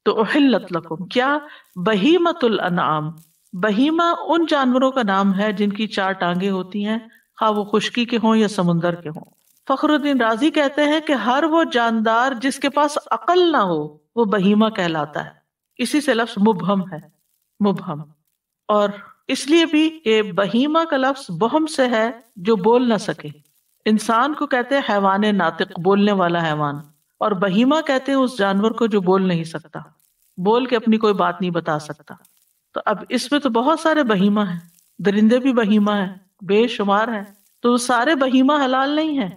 تو احلت لکم کیا؟ بہیمۃ الانعام. بہیمہ ان جانوروں کا نام ہے جن کی 4 ٹانگیں ہوتی ہیں، خواہ وہ خشکی کے ہوں یا سمندر کے ہوں. فخر الدین رازی کہتے ہیں کہ ہر وہ جاندار جس کے پاس عقل نہ ہو وہ بہیمہ کہلاتا ہے. اسی سے لفظ مبہم ہے، مبہم. اور اس لیے بھی کہ بہیمہ کا لفظ بہم سے ہے جو بول نہ سکے. انسان کو کہتے ہیں حیوان ناطق، بولنے والا حیوان، اور بہیمہ کہتے ہیں اس جانور کو جو بول نہیں سکتا، بول کے اپنی کوئی بات نہیں بتا سکتا. تو اب اس میں تو بہت سارے بہیمہ ہیں، درندے بھی بہیمہ ہیں، بے شمار ہیں. تو سارے بہیمہ حلال نہیں ہیں.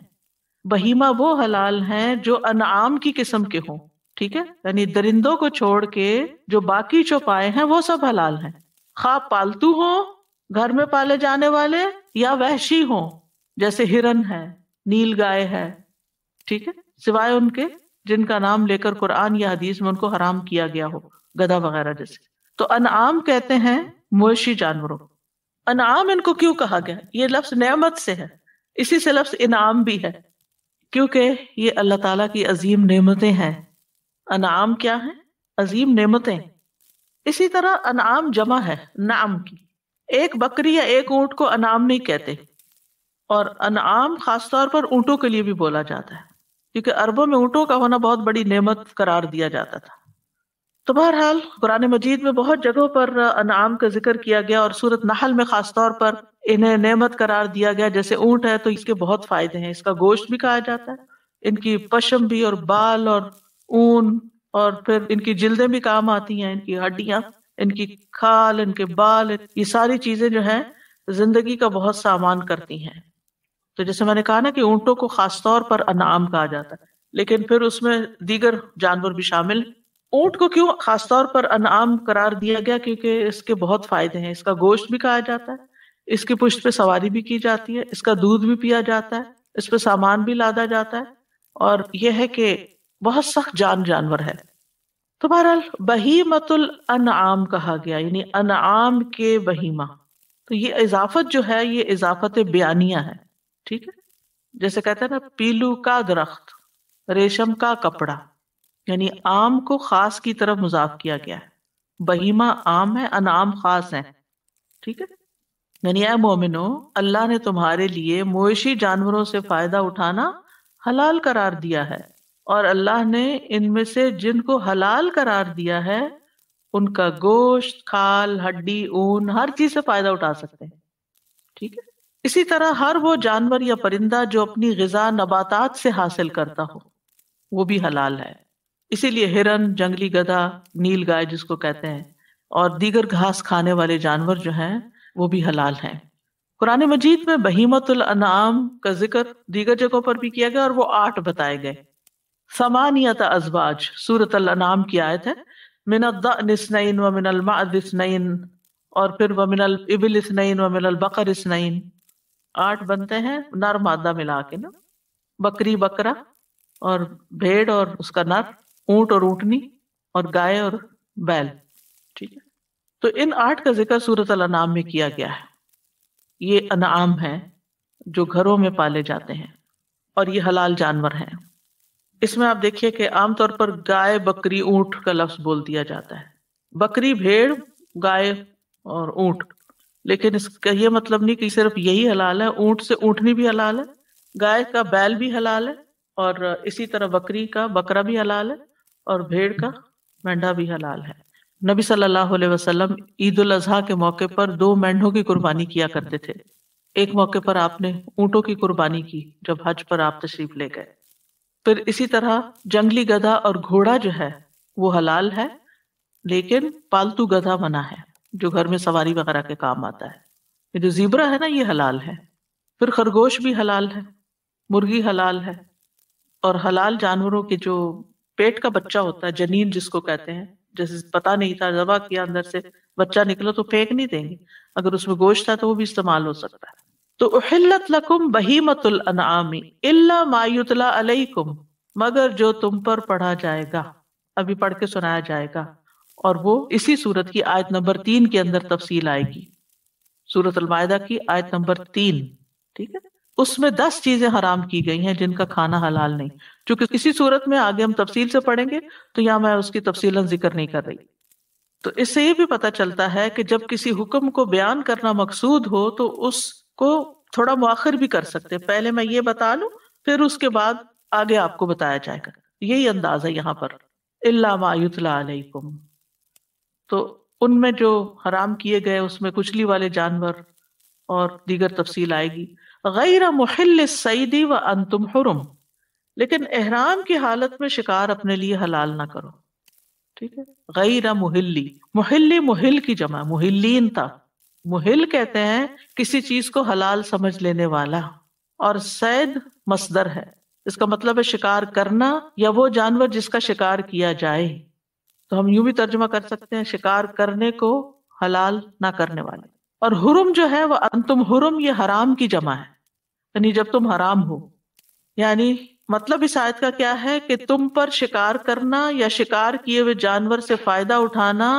بہیمہ وہ حلال ہیں جو انعام کی قسم کے ہوں، ٹھیک ہے؟ یعنی درندوں کو چھوڑ کے جو باقی چوپائے ہیں وہ سب حلال ہیں، خواہ پالتو ہوں، گھر میں پالے جانے والے، یا وحشی ہوں جیسے ہرن ہے، نیل گائے ہے، ٹھیک ہے، سوائے ان کے جن کا نام لے کر قرآن یا حدیث میں ان کو حرام کیا گیا ہو، گدھا وغیرہ جیسے. تو انعام کہتے ہیں مویشی جانوروں. انعام ان کو کیوں کہا گیا؟ یہ لفظ نعمت سے ہے، اسی سے لفظ انعام بھی ہے، کیونکہ یہ اللہ تعالیٰ کی عظیم نعمتیں ہیں. انعام کیا ہیں؟ عظیم نعمتیں. اسی طرح انعام جمع ہے نعم کی. ایک بکری یا ایک اونٹ کو انعام نہیں کہتے، اور انعام خاص طور پر اونٹوں کے لیے بھی بولا جاتا ہے، کیونکہ عربوں میں اونٹوں کا ہونا بہت بڑی نعمت قرار دیا جاتا تھا. تو بہرحال قرآن مجید میں بہت جگہوں پر انعام کا ذکر کیا گیا، اور سورۃ نحل میں خاص طور پر انہیں نعمت قرار دیا گیا. جیسے اونٹ ہے تو اس کے بہت فائدے ہیں، اس کا گوشت بھی کھایا جاتا ہے، ان کی پشم بھی، اور بال اور اون، اور پھر ان کی جلدیں بھی کام آتی ہیں، ان کی ہڈیاں، ان کی کھال، ان کے بال، یہ ساری چیزیں جو ہیں زندگی کا بہت سامان کرتی ہیں. تو جیسے میں نے کہا نا کہ اونٹوں کو خاص طور پر انعام کہا جاتا ہے، لیکن پھر اس میں دیگر جانور بھی شامل. اونٹ کو کیوں خاص طور پر انعام قرار دیا گیا؟ کیونکہ اس کے بہت فائدے ہیں. اس کا گوشت بھی کھایا جاتا ہے، اس کی پشت پہ سواری بھی کی جاتی ہے، اس کا دودھ بھی پیا جاتا ہے، اس پہ سامان بھی لادا جاتا ہے، اور یہ ہے کہ بہت سخت جانور ہے. تو بہرحال بہیمۃ الانعام کہا گیا، یعنی انعام کے بہیمہ. تو یہ اضافت جو ہے یہ اضافت بیانیہ ہے، ٹھیک ہے؟ جیسے کہتے ہیں نا پیلو کا درخت، ریشم کا کپڑا، یعنی عام کو خاص کی طرف مضاف کیا گیا ہے. بہیمہ عام ہے، انعام خاص ہے، ٹھیک ہے؟ یعنی اے مومنو، اللہ نے تمہارے لیے مویشی جانوروں سے فائدہ اٹھانا حلال قرار دیا ہے، اور اللہ نے ان میں سے جن کو حلال قرار دیا ہے ان کا گوشت، کھال، ہڈی، اون، ہر چیز سے فائدہ اٹھا سکتے ہیں، ٹھیک ہے۔ اسی طرح ہر وہ جانور یا پرندہ جو اپنی غذا نباتات سے حاصل کرتا ہو وہ بھی حلال ہے۔ اسی لیے ہرن، جنگلی گدھا، نیل گائے جس کو کہتے ہیں، اور دیگر گھاس کھانے والے جانور جو ہیں وہ بھی حلال ہیں۔ قرآن مجید میں بہیمۃ الانعام کا ذکر دیگر جگہوں پر بھی کیا گیا اور وہ 8 بتائے گئے۔ ثمانیۃ ازواج سورۃ الانعام کی آیت ہے، من الضأن اثنین ومن المعز اثنین، اور پھر ومن الابل اثنین ومن البقر اثنین، 8 بنتے ہیں نر مادہ ملا کے نا، بکری، بکرا، اور بھیڑ اور اس کا نر، اونٹ اور اونٹنی، اور گائے اور بیل، ٹھیک ہے۔ تو ان 8 کا ذکر سورۃ الانعام میں کیا گیا ہے۔ یہ انعام ہیں جو گھروں میں پالے جاتے ہیں اور یہ حلال جانور ہیں۔ اس میں آپ دیکھیے کہ عام طور پر گائے، بکری، اونٹ کا لفظ بول دیا جاتا ہے، بکری، بھیڑ، گائے اور اونٹ، لیکن اس کا یہ مطلب نہیں کہ صرف یہی حلال ہے، اونٹ سے اونٹنی بھی حلال ہے، گائے کا بیل بھی حلال ہے، اور اسی طرح بکری کا بکرا بھی حلال ہے، اور بھیڑ کا مینڈا بھی حلال ہے۔ نبی صلی اللہ علیہ وسلم عید الاضحیٰ کے موقع پر 2 مینڈوں کی قربانی کیا کرتے تھے۔ ایک موقع پر آپ نے اونٹوں کی قربانی کی جب حج پر آپ تشریف لے گئے۔ پھر اسی طرح جنگلی گدھا اور گھوڑا جو ہے وہ حلال ہے، لیکن پالتو گدھا منع ہے جو گھر میں سواری وغیرہ کے کام آتا ہے۔ یہ جو زیبرا ہے نا یہ حلال ہے۔ پھر خرگوش بھی حلال ہے، مرغی حلال ہے، اور حلال جانوروں کے جو پیٹ کا بچہ ہوتا ہے، جنین جس کو کہتے ہیں، جیسے پتہ نہیں تھا ذبح کیا اندر سے بچہ نکلا تو پھینک نہیں دیں گے، اگر اس میں گوشت ہے تو وہ بھی استعمال ہو سکتا ہے۔ تو احلت لکم بہیمۃ الانعام الا ما یتلی علیکم، مگر جو تم پر پڑھا جائے گا، ابھی پڑھ کے سنایا جائے گا، اور وہ اسی سورت کی آیت نمبر 3 کے اندر تفصیل آئے گی، سورۃ المائدہ کی آیت نمبر 3، ٹھیک ہے۔ اس میں 10 چیزیں حرام کی گئی ہیں جن کا کھانا حلال نہیں، چونکہ کسی صورت میں آگے ہم تفصیل سے پڑھیں گے تو یہاں میں اس کی تفصیلاً ذکر نہیں کر رہی۔ تو اس سے یہ بھی پتہ چلتا ہے کہ جب کسی حکم کو بیان کرنا مقصود ہو تو اس کو تھوڑا مؤخر بھی کر سکتے، پہلے میں یہ بتا لوں پھر اس کے بعد آگے آپ کو بتایا جائے گا، یہی انداز ہے یہاں پر، الا ما یتلی علیکم۔ تو ان میں جو حرام کیے گئے اس میں کچلی والے جانور اور دیگر تفصیل آئے گی۔ غیر محل الصید وانتم حرم، لیکن احرام کی حالت میں شکار اپنے لیے حلال نہ کرو، ٹھیک ہے۔ غیر محلی، محلی محل کی جمع، محلین تھا، محل کہتے ہیں کسی چیز کو حلال سمجھ لینے والا، اور صید مصدر ہے، اس کا مطلب ہے شکار کرنا یا وہ جانور جس کا شکار کیا جائے، تو ہم یوں بھی ترجمہ کر سکتے ہیں شکار کرنے کو حلال نہ کرنے والے۔ اور حرم جو ہے وہ انتم حرم، یہ حرام کی جمع ہے، یعنی جب تم حرام ہو، یعنی مطلب اس آیت کا کیا ہے کہ تم پر شکار کرنا یا شکار کیے ہوئے جانور سے فائدہ اٹھانا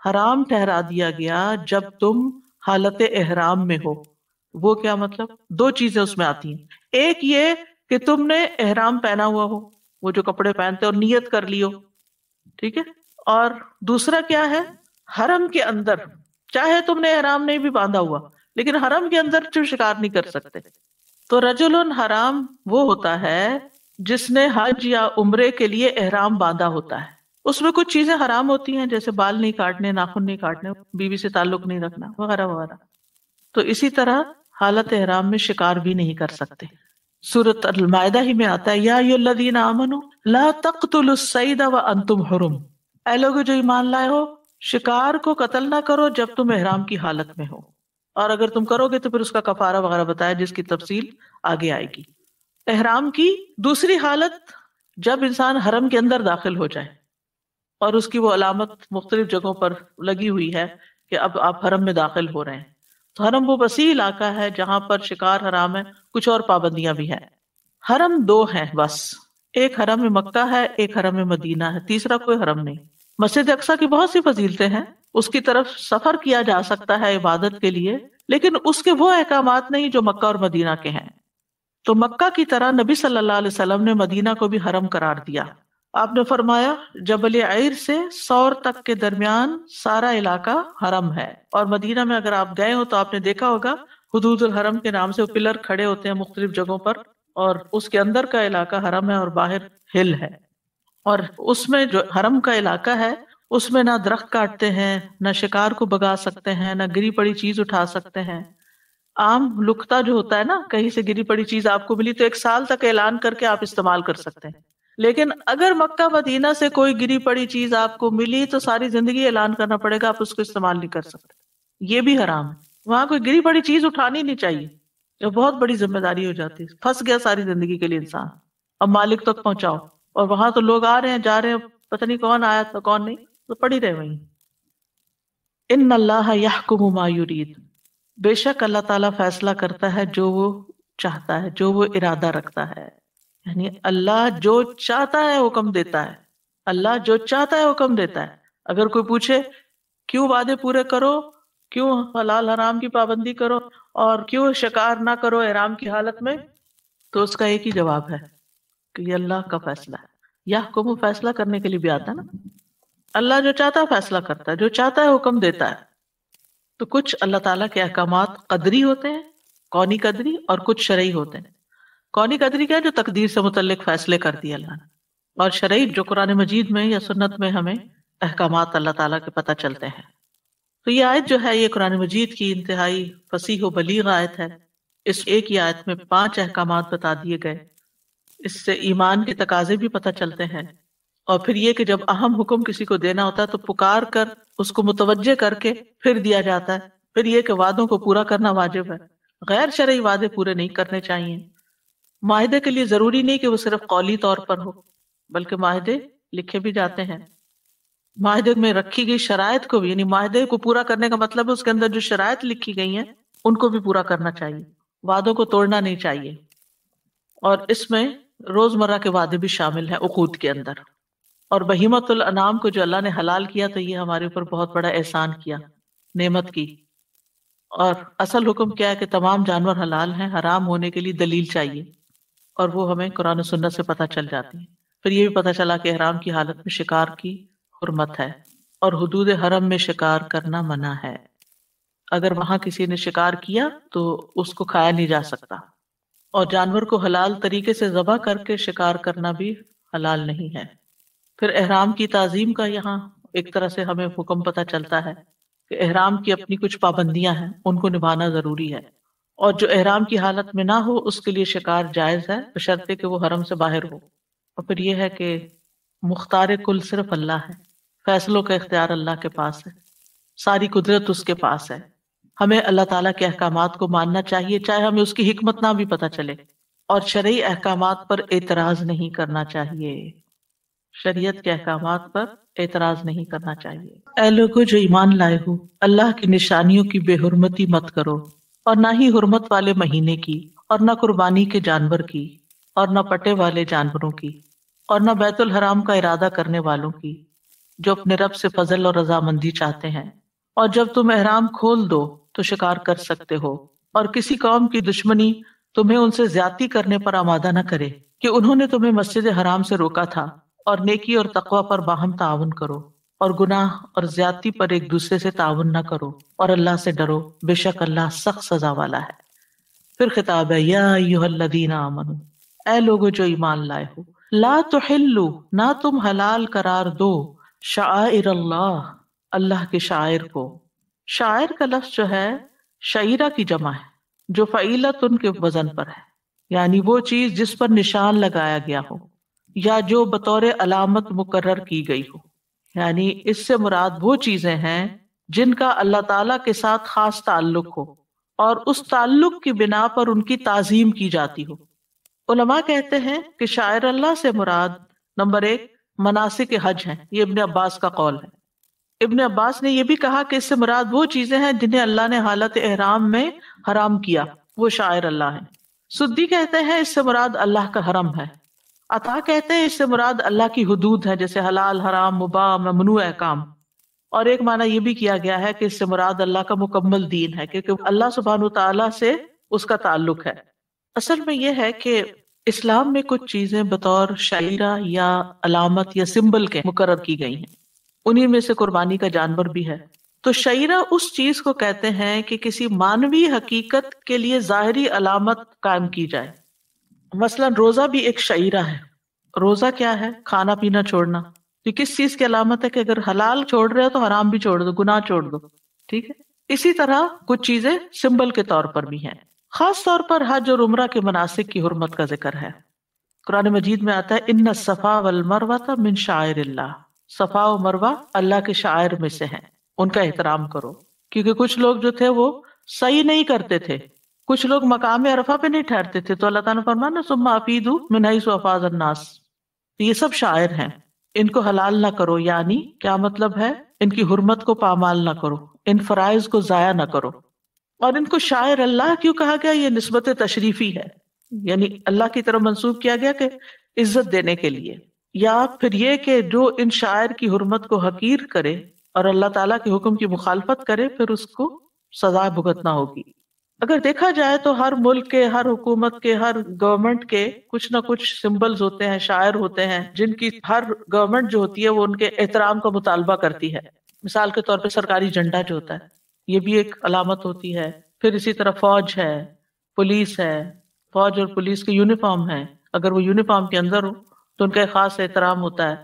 حرام ٹھہرا دیا گیا جب تم حالت احرام میں ہو۔ وہ کیا مطلب؟ 2 چیزیں اس میں آتی ہیں، ایک یہ کہ تم نے احرام پہنا ہوا ہو، وہ جو کپڑے پہنتے اور نیت کر لی ہو، ٹھیک ہے، اور دوسرا کیا ہے، حرم کے اندر، چاہے تم نے احرام نہیں بھی باندھا ہوا لیکن حرم کے اندر جو شکار نہیں کر سکتے۔ تو رجل حرام وہ ہوتا ہے جس نے حج یا عمرے کے لیے احرام باندھا ہوتا ہے، اس میں کچھ چیزیں حرام ہوتی ہیں جیسے بال نہیں کاٹنے، ناخن نہیں کاٹنے، بیوی سے تعلق نہیں رکھنا وغیرہ وغیرہ، تو اسی طرح حالت احرام میں شکار بھی نہیں کر سکتے۔ سورۃ المائدہ ہی میں آتا ہے یا ایھا الذین آمنوا لا تقتلوا الصید وانتم حرم، اے لوگو جو ایمان لائے ہو شکار کو قتل نہ کرو جب تم احرام کی حالت میں ہو، اور اگر تم کرو گے تو پھر اس کا کفارہ وغیرہ بتایا جس کی تفصیل آگے آئے گی۔ احرام کی دوسری حالت جب انسان حرم کے اندر داخل ہو جائے اور اس کی وہ علامت مختلف جگہوں پر لگی ہوئی ہے کہ اب آپ حرم میں داخل ہو رہے ہیں، تو حرم وہ وسیع علاقہ ہے جہاں پر شکار حرام ہے، کچھ اور پابندیاں بھی ہیں۔ حرم 2 ہیں بس، ایک حرم مکہ ہے، ایک حرم مدینہ ہے، تیسرا کوئی حرم نہیں۔ مسجد اقصیٰ کی بہت سی فضیلتیں ہیں، اس کی طرف سفر کیا جا سکتا ہے عبادت کے لیے، لیکن اس کے وہ احکامات نہیں جو مکہ اور مدینہ کے ہیں۔ تو مکہ کی طرح نبی صلی اللہ علیہ وسلم نے مدینہ کو بھی حرم قرار دیا۔ آپ نے فرمایا جبل عیر سے سور تک کے درمیان سارا علاقہ حرم ہے، اور مدینہ میں اگر آپ گئے ہو تو آپ نے دیکھا ہوگا حدود الحرم کے نام سے وہ پلر کھڑے ہوتے ہیں مختلف جگہوں پر، اور اس کے اندر کا علاقہ حرم ہے اور باہر ہل ہے. اور اس میں جو حرم کا علاقہ ہے اس میں نہ درخت کاٹتے ہیں، نہ شکار کو بگا سکتے ہیں، نہ گری پڑی چیز اٹھا سکتے ہیں. عام لقطہ جو ہوتا ہے نا، کہیں سے گری پڑی چیز آپ کو ملی تو 1 سال تک اعلان کر کے آپ استعمال کر سکتے ہیں. لیکن اگر مکہ مدینہ سے کوئی گری پڑی چیز آپ کو ملی تو ساری زندگی اعلان کرنا پڑے گا، آپ اس کو استعمال نہیں کر سکتے. یہ بھی حرام ہے. وہاں کوئی گری پڑی چیز اٹھانی نہیں چاہیے، یہ بہت بڑی ذمہ داری ہو جاتی ہے. پھنس گیا ساری زندگی کے لیے انسان، اب مالک تک پہنچاؤ. اور وہاں تو لوگ آ رہے ہیں جا رہے ہیں، پتہ نہیں کون آیا تھا کون نہیں، تو پڑی رہے وہیں. ان اللہ یحکم ما یرید، بے شک اللہ تعالیٰ فیصلہ کرتا ہے جو وہ چاہتا ہے، جو وہ ارادہ رکھتا ہے. یعنی اللہ جو چاہتا ہے حکم دیتا ہے، اللہ جو چاہتا ہے حکم دیتا ہے. اگر کوئی پوچھے کیوں وعدے پورے کرو، کیوں حلال حرام کی پابندی کرو، اور کیوں شکار نہ کرو احرام کی حالت میں، تو اس کا ایک ہی جواب ہے کہ یہ اللہ کا فیصلہ ہے. یحکم فیصلہ کرنے کے لیے بھی آتا ہے نا، اللہ جو چاہتا ہے فیصلہ کرتا ہے، جو چاہتا ہے حکم دیتا ہے. تو کچھ اللہ تعالیٰ کے احکامات قدری ہوتے ہیں، کونی قدری، اور کچھ شرعی ہوتے ہیں. کونی قدری کیا ہے؟ جو تقدیر سے متعلق فیصلے کر دیے اللہ نے. اور شرعی جو قرآن مجید میں یا سنت میں ہمیں احکامات اللہ تعالیٰ کے پتہ چلتے ہیں. تو یہ آیت جو ہے یہ قرآن مجید کی انتہائی فصیح و بلیغ آیت ہے. اس ایک ہی آیت میں 5 احکامات بتا دیے گئے. اس سے ایمان کے تقاضے بھی پتہ چلتے ہیں، اور پھر یہ کہ جب اہم حکم کسی کو دینا ہوتا ہے تو پکار کر اس کو متوجہ کر کے پھر دیا جاتا ہے. پھر یہ کہ وعدوں کو پورا کرنا واجب ہے، غیر شرعی وعدے پورے نہیں کرنے چاہیے. معاہدے کے لیے ضروری نہیں کہ وہ صرف قولی طور پر ہو، بلکہ معاہدے لکھے بھی جاتے ہیں. معاہدے میں رکھی گئی شرائط کو بھی، یعنی معاہدے کو پورا کرنے کا مطلب ہے اس کے اندر جو شرائط لکھی گئی ہیں ان کو بھی پورا کرنا چاہیے، وعدوں کو توڑنا نہیں چاہیے. اور اس میں روزمرہ کے وعدے بھی شامل ہیں عقود کے اندر. اور بہیمۃ الانعام کو جو اللہ نے حلال کیا تو یہ ہمارے اوپر بہت بڑا احسان کیا، نعمت کی. اور اصل حکم کیا ہے کہ تمام جانور حلال ہیں، حرام ہونے کے لیے دلیل چاہیے، اور وہ ہمیں قرآن و سنت سے پتہ چل جاتی ہے. پھر یہ بھی پتہ چلا کہ احرام کی حالت میں شکار کی حرمت ہے، اور حدود حرم میں شکار کرنا منع ہے. اگر وہاں کسی نے شکار کیا تو اس کو کھایا نہیں جا سکتا، اور جانور کو حلال طریقے سے ذبح کر کے شکار کرنا بھی حلال نہیں ہے. پھر احرام کی تعظیم کا یہاں ایک طرح سے ہمیں حکم پتہ چلتا ہے کہ احرام کی اپنی کچھ پابندیاں ہیں، ان کو نبھانا ضروری ہے. اور جو احرام کی حالت میں نہ ہو اس کے لیے شکار جائز ہے، بشرطے کہ وہ حرم سے باہر ہو. اور پھر یہ ہے کہ مختار کل صرف اللہ ہے، فیصلوں کا اختیار اللہ کے پاس ہے، ساری قدرت اس کے پاس ہے. ہمیں اللہ تعالیٰ کے احکامات کو ماننا چاہیے چاہے ہمیں اس کی حکمت نہ بھی پتہ چلے، اور شرعی احکامات پر اعتراض نہیں کرنا چاہیے. شریعت کے احکامات پر اعتراض نہیں کرنا چاہیے. اے لوگو جو ایمان لائے ہو، اللہ کی نشانیوں کی بے حرمتی مت کرو، اور نہ ہی حرمت والے مہینے کی، اور نہ قربانی کے جانور کی، اور نہ پٹے والے جانوروں کی، اور نہ بیت الحرام کا ارادہ کرنے والوں کی، جو اپنے رب سے فضل اور رضامندی چاہتے ہیں. اور جب تم احرام کھول دو تو شکار کر سکتے ہو، اور کسی قوم کی دشمنی تمہیں ان سے زیادتی کرنے پر آمادہ نہ کرے کہ انہوں نے تمہیں مسجد حرام سے روکا تھا. اور نیکی اور تقوی پر باہم تعاون کرو، اور گناہ اور زیادتی پر ایک دوسرے سے تعاون نہ کرو، اور اللہ سے ڈرو، بے شک اللہ سخت سزا والا ہے. پھر خطاب ہے، یا ایھا الذین آمنو، اے لوگو جو ایمان لائے ہو، لا تحلوا، نہ تم حلال قرار دو، شعائر اللہ، اللہ کے شاعر کو. شاعر کا لفظ جو ہے شعیرہ کی جمع ہے، جو فعیلت ان کے وزن پر ہے، یعنی وہ چیز جس پر نشان لگایا گیا ہو، یا جو بطور علامت مقرر کی گئی ہو. یعنی اس سے مراد وہ چیزیں ہیں جن کا اللہ تعالیٰ کے ساتھ خاص تعلق ہو، اور اس تعلق کی بنا پر ان کی تعظیم کی جاتی ہو. علماء کہتے ہیں کہ شاعر اللہ سے مراد نمبر 1 مناسک حج ہیں، یہ ابن عباس کا قول ہے. ابن عباس نے یہ بھی کہا کہ اس سے مراد وہ چیزیں ہیں جنہیں اللہ نے حالت احرام میں حرام کیا، وہ شاعر اللہ ہیں. سدی کہتے ہیں اس سے مراد اللہ کا حرم ہے. عطا کہتے ہیں اس سے مراد اللہ کی حدود ہے، جیسے حلال، حرام، مباح، ممنوع احکام. اور ایک معنی یہ بھی کیا گیا ہے کہ اس سے مراد اللہ کا مکمل دین ہے، کیونکہ اللہ سبحانہ وتعالیٰ سے اس کا تعلق ہے. اصل میں یہ ہے کہ اسلام میں کچھ چیزیں بطور شعیرہ یا علامت یا سمبل کے مقرر کی گئی ہیں، انہی میں سے قربانی کا جانور بھی ہے. تو شعیرہ اس چیز کو کہتے ہیں کہ کسی مانوی حقیقت کے لیے ظاہری علامت قائم کی جائے. مثلاً روزہ بھی ایک شعیرہ ہے. روزہ کیا ہے؟ کھانا پینا چھوڑنا. یہ کس چیز کی علامت ہے؟ کہ اگر حلال چھوڑ رہے ہو تو حرام بھی چھوڑ دو، گناہ چھوڑ دو. ٹھیک ہے. اسی طرح کچھ چیزیں سمبل کے طور پر بھی ہیں. خاص طور پر حج اور عمرہ کے مناسک کی حرمت کا ذکر ہے. قرآن مجید میں آتا ہے ان الصفا والمروہ من شعائر اللہ. صفا و مروہ اللہ کے شعائر میں سے ہیں، ان کا احترام کرو. کیونکہ کچھ لوگ جو تھے وہ صحیح نہیں کرتے تھے، کچھ لوگ مقام عرفہ پہ نہیں ٹھہرتے تھے، تو اللہ تعالیٰ نے فرمایا نا ثم افیدوا من حیث افاض الناس. یہ سب شاعر ہیں، ان کو حلال نہ کرو. یعنی کیا مطلب ہے؟ ان کی حرمت کو پامال نہ کرو، ان فرائض کو ضائع نہ کرو. اور ان کو شاعر اللہ کیوں کہا گیا؟ یہ نسبت تشریفی ہے، یعنی اللہ کی طرف منسوب کیا گیا کہ عزت دینے کے لیے. یا پھر یہ کہ جو ان شاعر کی حرمت کو حقیر کرے اور اللہ تعالیٰ کے حکم کی مخالفت کرے پھر اس کو سزا بھگتنا ہوگی. اگر دیکھا جائے تو ہر ملک کے، ہر حکومت کے، ہر گورنمنٹ کے کچھ نہ کچھ سمبلز ہوتے ہیں، شاعر ہوتے ہیں، جن کی ہر گورنمنٹ جو ہوتی ہے وہ ان کے احترام کا مطالبہ کرتی ہے. مثال کے طور پہ سرکاری جھنڈا جو ہوتا ہے یہ بھی ایک علامت ہوتی ہے. پھر اسی طرح فوج ہے، پولیس ہے. فوج اور پولیس کے یونیفارم ہے، اگر وہ یونیفارم کے اندر ہو تو ان کا ایک خاص احترام ہوتا ہے.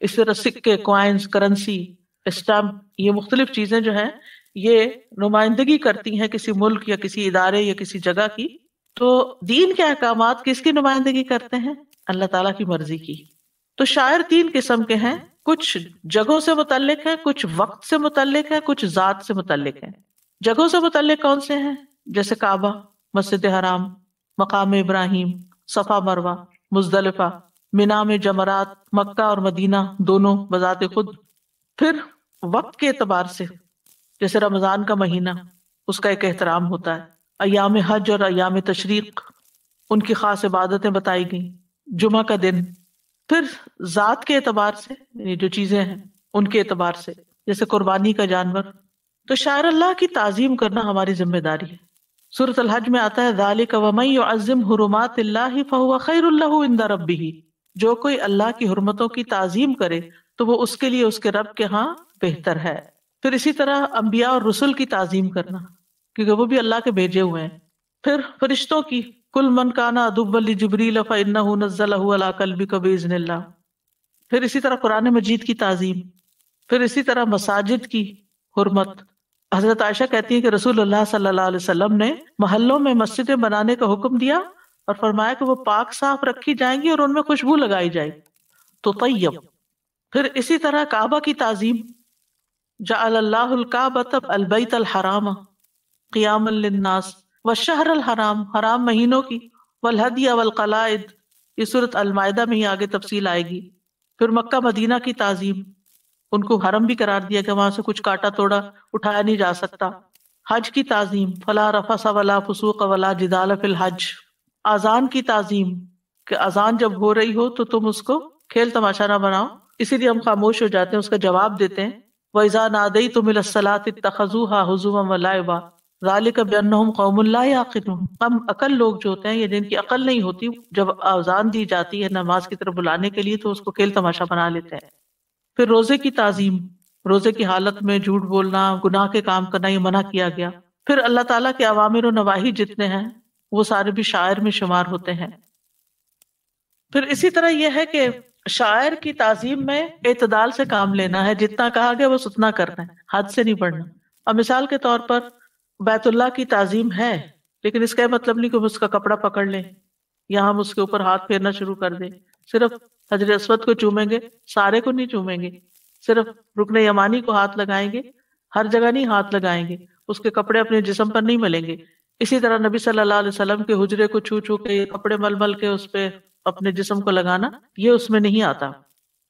اس طرح سکے، کوائنز، کرنسی، اسٹامپ، یہ مختلف چیزیں جو ہیں یہ نمائندگی کرتی ہیں کسی ملک یا کسی ادارے یا کسی جگہ کی. تو دین کے احکامات کس کی نمائندگی کرتے ہیں؟ اللہ تعالیٰ کی مرضی کی. تو شاعر تین قسم کے ہیں، کچھ جگہوں سے متعلق ہیں، کچھ وقت سے متعلق ہیں، کچھ ذات سے متعلق ہیں. جگہوں سے متعلق کون سے ہیں؟ جیسے کعبہ، مسجد حرام، مقام ابراہیم، صفا مروہ، مزدلفہ، مینا میں جمرات، مکہ اور مدینہ دونوں بذات خود. پھر وقت کے اعتبار سے جیسے رمضان کا مہینہ، اس کا ایک احترام ہوتا ہے. ایام حج اور ایام تشریق، ان کی خاص عبادتیں بتائی گئیں. جمعہ کا دن. پھر ذات کے اعتبار سے، یعنی جو چیزیں ہیں ان کے اعتبار سے، جیسے قربانی کا جانور. تو شاعر اللہ کی تعظیم کرنا ہماری ذمہ داری ہے. سورۃ الحج میں آتا ہے ذالک ومن یعظم حرمات اللہ فہو خیر لہ عند ربہ. جو کوئی اللہ کی حرمتوں کی تعظیم کرے تو وہ اس کے لیے اس کے رب کے ہاں بہتر ہے. پھر اسی طرح انبیاء اور رسل کی تعظیم کرنا، کیونکہ وہ بھی اللہ کے بھیجے ہوئے ہیں. پھر فرشتوں کی، کل من کان عدوا لجبریل فانہ نزلہ علی قلبک باذن اللہ. پھر اسی طرح قرآن مجید کی تعظیم. پھر اسی طرح مساجد کی حرمت. حضرت عائشہ کہتی ہے کہ رسول اللہ صلی اللہ علیہ وسلم نے محلوں میں مسجدیں بنانے کا حکم دیا اور فرمایا کہ وہ پاک صاف رکھی جائیں گی اور ان میں خوشبو لگائی جائے گی، تو طیب. پھر اسی طرح کعبہ کی تعظیم. جعل اللہ الکعبۃ البیت الحرام قیاما للناس والشہر الحرام، حرام مہینوں کی، والہدی والقلائد، یہ سورۃ المائدہ میں ہی آگے تفصیل آئے گی. پھر مکہ مدینہ کی تعظیم، ان کو حرم بھی قرار دیا کہ وہاں سے کچھ کاٹا توڑا اٹھایا نہیں جا سکتا. حج کی تعظیم، فلا رفث ولا فسوق ولا جدال فی الحج. اذان کی تعظیم، کہ اذان جب ہو رہی ہو تو تم اس کو کھیل تماشا نہ بناؤ، اسی لیے ہم خاموش ہو جاتے ہیں، اس کا جواب دیتے ہیں. وَإِذَا نَادَيْتُمْ إِلَى الصَّلَاةِ اتَّخَذُوهَا هُزُوًا وَلَعِبًا ذَلِكَ بِأَنَّهُمْ قَوْمٌ لَا يَعْقِلُونَ. کم عقل لوگ جو ہوتے ہیں یا جن کی عقل نہیں ہوتی، جب اذان دی جاتی ہے نماز کی طرف بلانے کے لیے تو اس کو کھیل تماشا بنا لیتے ہیں. پھر روزے کی تعظیم، روزے کی حالت میں جھوٹ بولنا، گناہ کے کام کرنا یہ منع کیا گیا. پھر اللہ تعالیٰ کے اوامر و نواہی جتنے ہیں وہ سارے بھی شاعر میں شمار ہوتے ہیں. پھر اسی طرح یہ ہے کہ شاعر کی تعظیم میں اعتدال سے کام لینا ہے، جتنا کہا گیا بس اتنا کرنا ہے، حد سے نہیں بڑھنا. اب مثال کے طور پر بیت اللہ کی تعظیم ہے، لیکن اس کا یہ مطلب نہیں کہ ہم اس کا کپڑا پکڑ لیں یا ہم اس کے اوپر ہاتھ پھیرنا شروع کر دیں. صرف حجر اسود کو چومیں گے، سارے کو نہیں چومیں گے. صرف رکن یمانی کو ہاتھ لگائیں گے، ہر جگہ نہیں ہاتھ لگائیں گے. اس کے کپڑے اپنے جسم پر نہیں ملیں گے. اسی طرح نبی صلی اللہ علیہ وسلم کے حجرے کو چھو چھو کے، کپڑے مل مل کے اس پہ اپنے جسم کو لگانا، یہ اس میں نہیں آتا.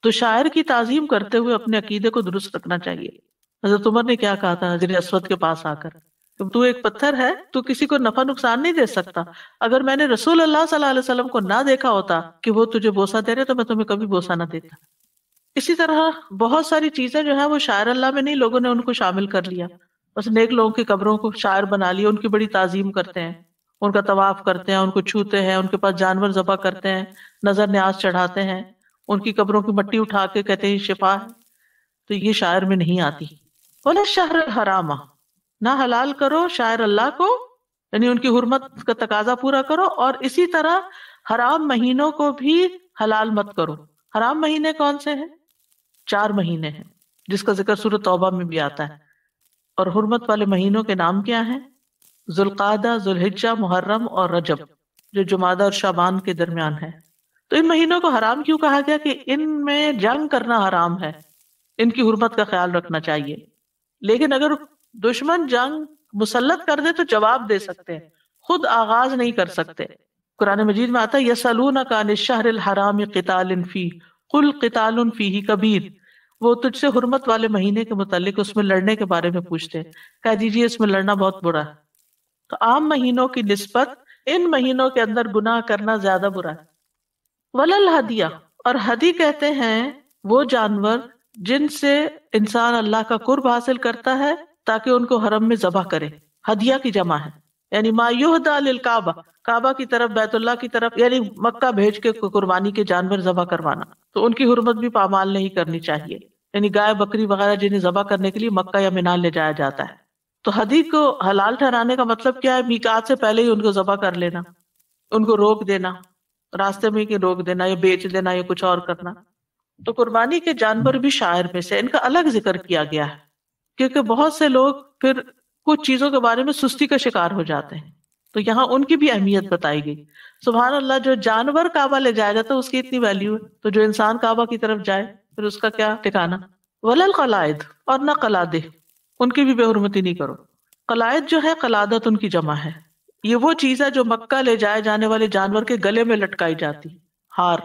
تو شاعر کی تعظیم کرتے ہوئے اپنے عقیدے کو درست رکھنا چاہیے. حضرت عمر نے کیا کہا تھا حجر اسود کے پاس آ کر، تو ایک پتھر ہے، تو کسی کو نفع نقصان نہیں دے سکتا. اگر میں نے رسول اللہ صلی اللہ علیہ وسلم کو نہ دیکھا ہوتا کہ وہ تجھے بوسہ دے رہے تو میں تمہیں کبھی بوسہ نہ دیتا. اسی طرح بہت ساری چیزیں جو ہیں وہ شاعر اللہ میں نہیں، لوگوں نے ان کو شامل کر لیا. بس نیک لوگوں کی قبروں کو شاعر بنا لیا، ان کی بڑی تعظیم کرتے ہیں، ان کا طواف کرتے ہیں، ان کو چھوتے ہیں، ان کے پاس جانور ذبح کرتے ہیں، نظر نیاز چڑھاتے ہیں، ان کی قبروں کی مٹی اٹھا کے کہتے ہیں شفا ہے. تو یہ شاعر میں نہیں آتی. ولا الشہر الحرام، نہ حلال کرو شاعر اللہ کو، یعنی ان کی حرمت کا تقاضا پورا کرو. اور اسی طرح حرام مہینوں کو بھی حلال مت کرو. حرام مہینے کون سے ہیں؟ 4 مہینے ہیں جس کا ذکر سورۃ توبہ میں بھی آتا ہے. اور حرمت والے مہینوں کے نام کیا ہیں؟ ذوالقعدہ، ذوالحجہ، محرم اور رجب، جو جمادہ اور شعبان کے درمیان ہے. تو ان مہینوں کو حرام کیوں کہا گیا؟ کہ ان میں جنگ کرنا حرام ہے، ان کی حرمت کا خیال رکھنا چاہیے. لیکن اگر دشمن جنگ مسلط کر دے تو جواب دے سکتے ہیں، خود آغاز نہیں کر سکتے. قرآن مجید میں آتا ہے یسألونک عن الشہر الحرام قتال فیہ قل قتال فیہ کبیر. وہ تجھ سے حرمت والے مہینے کے متعلق اس میں لڑنے کے بارے میں پوچھتے ہیں، کہہ دیجیے اس میں لڑنا بہت برا ہے. تو عام مہینوں کی نسبت ان مہینوں کے اندر گناہ کرنا زیادہ برا ہے. ولل ہدیہ، اور ہدی کہتے ہیں وہ جانور جن سے انسان اللہ کا قرب حاصل کرتا ہے تاکہ ان کو حرم میں ذبح کرے. ہدیہ کی جمع ہے، یعنی ما یہدی للکعبہ، کعبہ کی طرف، بیت اللہ کی طرف، یعنی مکہ بھیج کے قربانی کے جانور ذبح کروانا. تو ان کی حرمت بھی پامال نہیں کرنی چاہیے، یعنی گائے بکری وغیرہ جنہیں ذبح کرنے کے لیے مکہ یا مینا لے جایا جاتا ہے. تو ہدی کو حلال ٹھہرانے کا مطلب کیا ہے؟ میقات سے پہلے ہی ان کو ذبح کر لینا، ان کو روک دینا، راستے میں کہ روک دینا یا بیچ دینا یا کچھ اور کرنا. تو قربانی کے جانور بھی شاعر میں سے، ان کا الگ ذکر کیا گیا ہے کیونکہ بہت سے لوگ پھر کچھ چیزوں کے بارے میں سستی کا شکار ہو جاتے ہیں. تو یہاں ان کی بھی اہمیت بتائی گئی. سبحان اللہ، جو جانور کعبہ لے جائے گا تو اس کی اتنی ویلیو ہے، تو جو انسان کعبہ کی طرف جائے پھر اس کا کیا ٹھکانا. ولل قلائد، اور نہ قلادے، ان کی بھی بے حرمتی نہیں کرو. قلائد جو ہے قلادت ان کی جمع ہے. یہ وہ چیز ہے جو مکہ لے جائے جانے والے جانور کے گلے میں لٹکائی جاتی، ہار،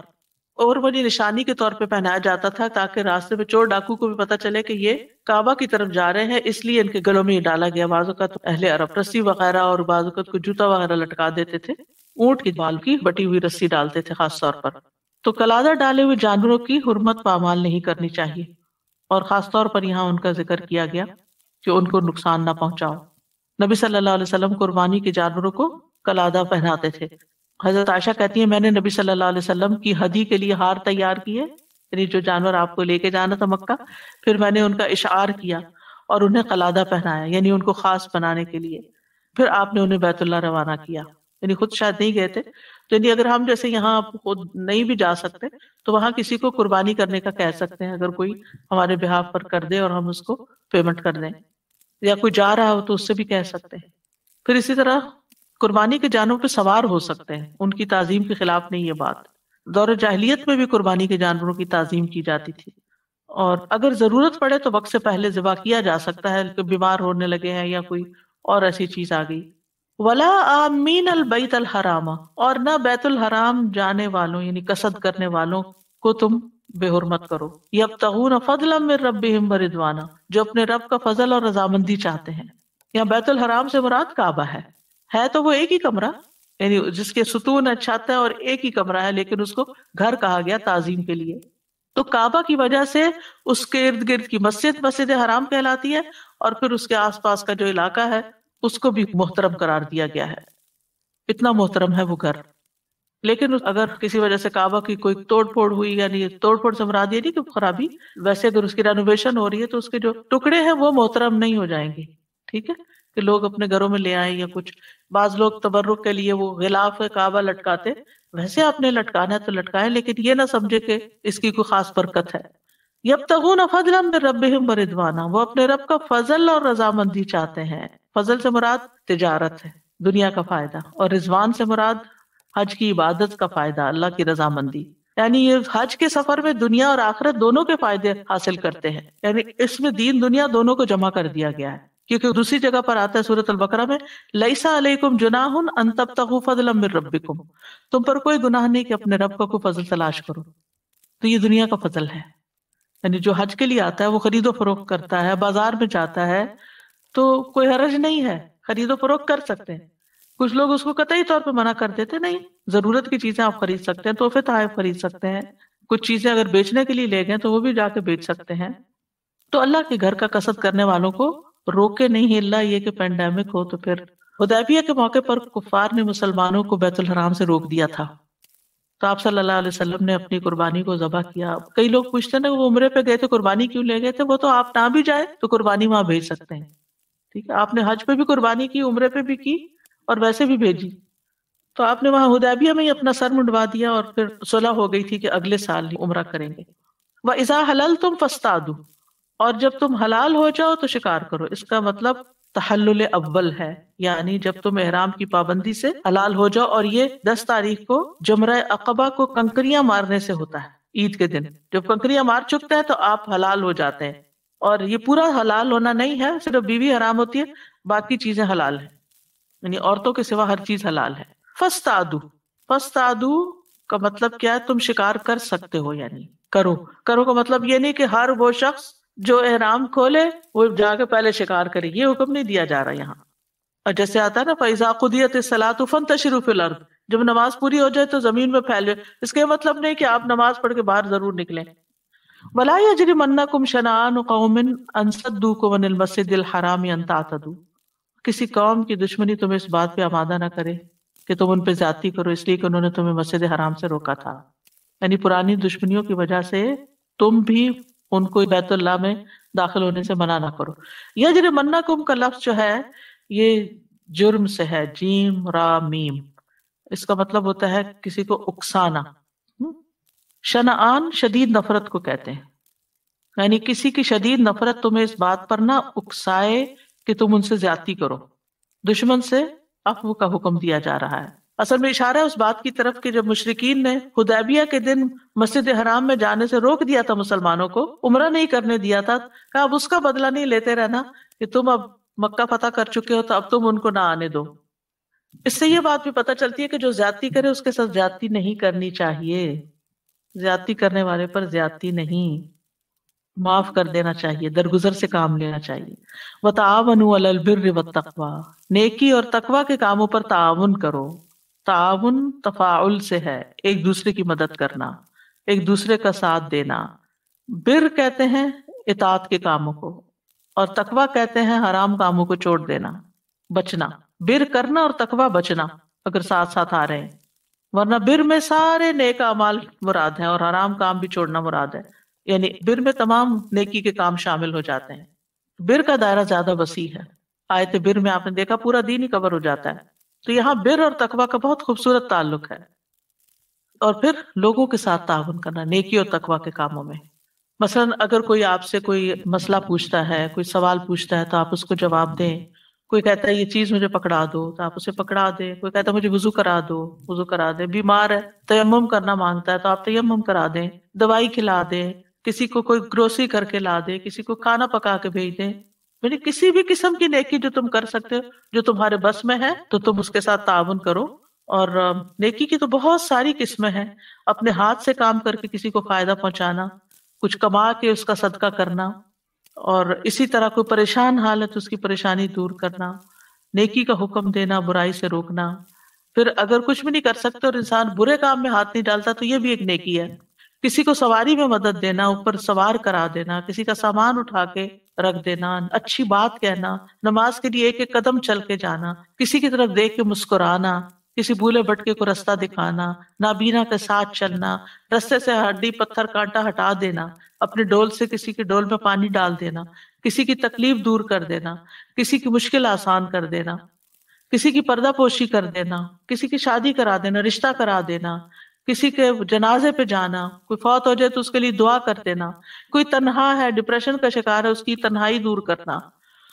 اور وہ نشانی کے طور پہ پہنایا جاتا تھا تاکہ راستے میں چور ڈاکو کو بھی پتا چلے کہ یہ کعبہ کی طرف جا رہے ہیں، اس لیے ان کے گلوں میں یہ ڈالا گیا. بعض اوقات اہل عرب رسی وغیرہ اور بعض اوقات کو جوتا وغیرہ لٹکا دیتے تھے، اونٹ کی بال کی بٹی ہوئی رسی ڈالتے تھے خاص طور پر. تو قلادہ ڈالے ہوئے جانوروں کی حرمت پامال نہیں کرنی چاہیے، اور خاص طور پر یہاں ان کا ذکر کیا گیا کہ ان کو نقصان نہ پہنچاؤ. نبی صلی اللہ علیہ وسلم قربانی کے جانوروں کو قلادہ پہناتے تھے. حضرت عائشہ کہتی ہیں میں نے نبی صلی اللہ علیہ وسلم کی ہدی کے لیے ہار تیار کیے، یعنی جو جانور آپ کو لے کے جانا تھا مکہ، پھر میں نے ان کا اشعار کیا اور انہیں قلادہ پہنایا، یعنی ان کو خاص بنانے کے لیے. پھر آپ نے انہیں بیت اللہ روانہ کیا، یعنی خود شاید نہیں گئے تھے. تو یعنی اگر ہم جیسے یہاں خود نہیں بھی جا سکتے تو وہاں کسی کو قربانی کرنے کا کہہ سکتے ہیں، اگر کوئی ہمارے بہاف پر کر دے اور ہم اس کو پیمنٹ کر دیں، یا کوئی جا رہا ہو تو اس سے بھی کہہ سکتے ہیں. پھر اسی طرح قربانی کے جانوروں پہ سوار ہو سکتے ہیں، ان کی تعظیم کے خلاف نہیں یہ بات. دور جاہلیت میں بھی قربانی کے جانوروں کی تعظیم کی جاتی تھی، اور اگر ضرورت پڑے تو وقت سے پہلے ذبح کیا جا سکتا ہے کہ بیمار ہونے لگے ہیں یا کوئی اور ایسی چیز آ گئی. ولا آمین البیت الحرام، اور نہ بیت الحرام جانے والوں یعنی قصد کرنے والوں کو تم بے حرمت کرو. یبتغون فضلا من ربہم ورضوانا، جو اپنے رب کا فضل اور رضامندی چاہتے ہیں. یہاں بیت الحرام سے مراد کعبہ ہے تو وہ ایک ہی کمرہ، یعنی جس کے ستون ہے، چھت ہے اور ایک ہی کمرہ ہے، لیکن اس کو گھر کہا گیا تعظیم کے لیے. تو کعبہ کی وجہ سے اس کے ارد گرد کی مسجد حرام کہلاتی ہے، اور پھر اس کے آس پاس کا جو علاقہ ہے اس کو بھی محترم قرار دیا گیا ہے. اتنا محترم ہے وہ گھر. لیکن اگر کسی وجہ سے کعبہ کی کوئی توڑ پھوڑ ہوئی، یعنی توڑ پھوڑ سے مراد یہ نہیں کہ خرابی، ویسے اگر اس کی رینوویشن ہو رہی ہے تو اس کے جو ٹکڑے ہیں وہ محترم نہیں ہو جائیں گے. ٹھیک ہے کہ لوگ اپنے گھروں میں لے آئیں یا کچھ. بعض لوگ تبرک کے لیے وہ غلاف کعبہ لٹکاتے، ویسے آپ نے لٹکانا ہے تو لٹکائیں، لیکن یہ نہ سمجھے کہ اس کی کوئی خاص برکت ہے. یبتغون فضلا من ربہم ورضوانا، وہ اپنے رب کا فضل اور رضامندی چاہتے ہیں. فضل سے مراد تجارت ہے، دنیا کا فائدہ، اور رضوان سے مراد حج کی عبادت کا فائدہ، اللہ کی رضامندی. یعنی یہ حج کے سفر میں دنیا اور آخرت دونوں کے فائدے حاصل کرتے ہیں، یعنی اس میں دین دنیا دونوں کو جمع کر دیا گیا ہے. کیونکہ دوسری جگہ پر آتا ہے سورۃ البقرہ میں لیس علیکم جناح ان تبتغوا فضلا من ربکم، تم پر کوئی گناہ نہیں کہ اپنے رب کا کوئی فضل تلاش کرو. تو یہ دنیا کا فضل ہے، یعنی جو حج کے لیے آتا ہے وہ خرید و فروخت کرتا ہے، بازار میں جاتا ہے تو کوئی حرج نہیں ہے، خرید و فروخت کر سکتے ہیں. کچھ لوگ اس کو قطعی طور پہ منع کر دیتے، نہیں، ضرورت کی چیزیں آپ خرید سکتے ہیں، تحفے تحائف خرید سکتے ہیں. کچھ چیزیں اگر بیچنے کے لیے لے گئے تو وہ بھی جا کے بیچ سکتے ہیں. تو اللہ کے گھر کا قصد کرنے والوں کو روکے نہیں، اللہ یہ کہ پینڈیمک ہو. تو پھر حدیبیہ کے موقع پر کفار نے مسلمانوں کو بیت الحرام سے روک دیا تھا، تو آپ صلی اللہ علیہ وسلم نے اپنی قربانی کو ذبح کیا. کئی لوگ پوچھتے ہیں نا وہ عمرے پہ گئے تھے قربانی کیوں لے گئے تھے؟ وہ تو آپ نہ بھی جائے تو قربانی وہاں بھیج سکتے ہیں. ٹھیک ہے، آپ نے حج پہ بھی قربانی کی، عمرے پہ بھی کی اور ویسے بھی بھیجی. تو آپ نے وہاں حدیبیہ میں ہی اپنا سر منڈوا دیا اور پھر صلح ہو گئی تھی کہ اگلے سال ہی عمرہ کریں گے. وَإِذَا حَلَلْتُمْ فَاصْطَادُوا، اور جب تم حلال ہو جاؤ تو شکار کرو. اس کا مطلب تحلل اول ہے، یعنی جب تم احرام کی پابندی سے حلال ہو جاؤ، اور یہ 10 تاریخ کو جمرہ عقبہ کو کنکریاں مارنے سے ہوتا ہے. عید کے دن جب کنکریاں مار چکتے ہیں تو آپ حلال ہو جاتے ہیں. اور یہ پورا حلال ہونا نہیں ہے، صرف بیوی حرام ہوتی ہے، باقی چیزیں حلال ہیں، یعنی عورتوں کے سوا ہر چیز حلال ہے. فاصطادوا، فاصطادوا کا مطلب کیا ہے؟ تم شکار کر سکتے ہو، یعنی کرو. کرو کا مطلب یہ نہیں کہ ہر وہ شخص جو احرام کھولے وہ جا کے پہلے شکار کرے، یہ حکم نہیں دیا جا رہا یہاں. اور جیسے آتا ہے نا فَإِذَا قُضِيَتِ الصَّلَاةُ فَانتَشِرُوا فِي الْأَرْضِ، جب نماز پوری ہو جائے تو زمین میں پھیلے. اس کا مطلب نہیں کہ آپ نماز پڑھ کے باہر ضرور نکلیں. وَلَا يَجْرِمَنَّكُمْ شَنَآنُ قَوْمٍ أَن صَدُّوكُمْ عَنِ الْمَسْجِدِ الْحَرَامِ أَن تَعْتَدُوا، کسی قوم کی دشمنی تمہیں اس بات پہ آمادہ نہ کرے کہ تم ان پہ زیادتی کرو اس لیے کہ انہوں نے تمہیں مسجد حرام سے روکا تھا. یعنی پرانی دشمنیوں کی وجہ سے تم بھی ان کو بیت اللہ میں داخل ہونے سے منع نہ کرو. یجرمنکم کا لفظ جو ہے یہ جرم سے ہے، جیم را میم. اس کا مطلب ہوتا ہے کسی کو اکسانا. شنعان شدید نفرت کو کہتے ہیں، یعنی کسی کی شدید نفرت تمہیں اس بات پر نہ اکسائے کہ تم ان سے زیادتی کرو. دشمن سے عفو کا حکم دیا جا رہا ہے. اصل میں اشارہ ہے اس بات کی طرف کہ جب مشرکین نے حدیبیہ کے دن مسجد حرام میں جانے سے روک دیا تھا مسلمانوں کو، عمرہ نہیں کرنے دیا تھا، کہ اب اس کا بدلہ نہیں لیتے رہنا کہ تم اب مکہ فتح کر چکے ہو تو اب تم ان کو نہ آنے دو. اس سے یہ بات بھی پتہ چلتی ہے کہ جو زیادتی کرے اس کے ساتھ زیادتی نہیں کرنی چاہیے. زیادتی کرنے والے پر زیادتی نہیں، معاف کر دینا چاہیے، درگزر سے کام لینا چاہیے. وَتَعَاوَنُوا عَلَى الْبِرِّ وَالتَّقْوَى، نیکی اور تقوی کے کاموں پر تعاون کرو. تعاون تفاعل سے ہے، ایک دوسرے کی مدد کرنا، ایک دوسرے کا ساتھ دینا. بر کہتے ہیں اطاعت کے کاموں کو، اور تقوی کہتے ہیں حرام کاموں کو چھوڑ دینا، بچنا. بر کرنا اور تقوی بچنا اگر ساتھ ساتھ آ رہے ہیں، ورنہ بر میں سارے نیک اعمال مراد ہیں اور حرام کام بھی چھوڑنا مراد ہے. یعنی بر میں تمام نیکی کے کام شامل ہو جاتے ہیں. بر کا دائرہ زیادہ وسیع ہے. آیت بر میں آپ نے دیکھا پورا دین ہی کور ہو جاتا ہے. تو یہاں بر اور تقوی کا بہت خوبصورت تعلق ہے. اور پھر لوگوں کے ساتھ تعاون کرنا نیکی اور تقوی کے کاموں میں. مثلا اگر کوئی آپ سے کوئی مسئلہ پوچھتا ہے، کوئی سوال پوچھتا ہے تو آپ اس کو جواب دیں. کوئی کہتا ہے یہ چیز مجھے پکڑا دو تو آپ اسے پکڑا دیں. کوئی کہتا ہے مجھے وضو کرا دو، وضو کرا دیں. بیمار ہے تیمم کرنا مانگتا ہے تو آپ تیمم کرا دیں. دوائی کھلا دیں، کسی کو کوئی گروسری کر کے لا دے، کسی کو کھانا پکا کے بھیج دیں. یعنی کسی بھی قسم کی نیکی جو تم کر سکتے ہو، جو تمہارے بس میں ہے، تو تم اس کے ساتھ تعاون کرو. اور نیکی کی تو بہت ساری قسمیں ہیں. اپنے ہاتھ سے کام کر کے کسی کو فائدہ پہنچانا، کچھ کما کے اس کا صدقہ کرنا، اور اسی طرح کوئی پریشان حالت اس کی پریشانی دور کرنا، نیکی کا حکم دینا، برائی سے روکنا. پھر اگر کچھ بھی نہیں کر سکتے اور انسان برے کام میں ہاتھ نہیں ڈالتا تو یہ بھی ایک نیکی ہے. کسی کو سواری میں مدد دینا، اوپر سوار کرا دینا، کسی کا سامان اٹھا کے رکھ دینا، اچھی بات کہنا، نماز کے لیے ایک ایک قدم چل کے جانا، کسی کی طرف دیکھ کے مسکرانا، کسی بھولے بھٹکے کو رستہ دکھانا، نابینا کے ساتھ چلنا، رستے سے ہڈی پتھر کانٹا ہٹا دینا، اپنے ڈول سے کسی کے ڈول میں پانی ڈال دینا، کسی کی تکلیف دور کر دینا، کسی کی مشکل آسان کر دینا، کسی کی پردہ پوشی کر دینا، کسی کی شادی کرا دینا، رشتہ کرا دینا، کسی کے جنازے پہ جانا، کوئی فوت ہو جائے تو اس کے لیے دعا کر دینا، کوئی تنہا ہے ڈپریشن کا شکار ہے اس کی تنہائی دور کرنا،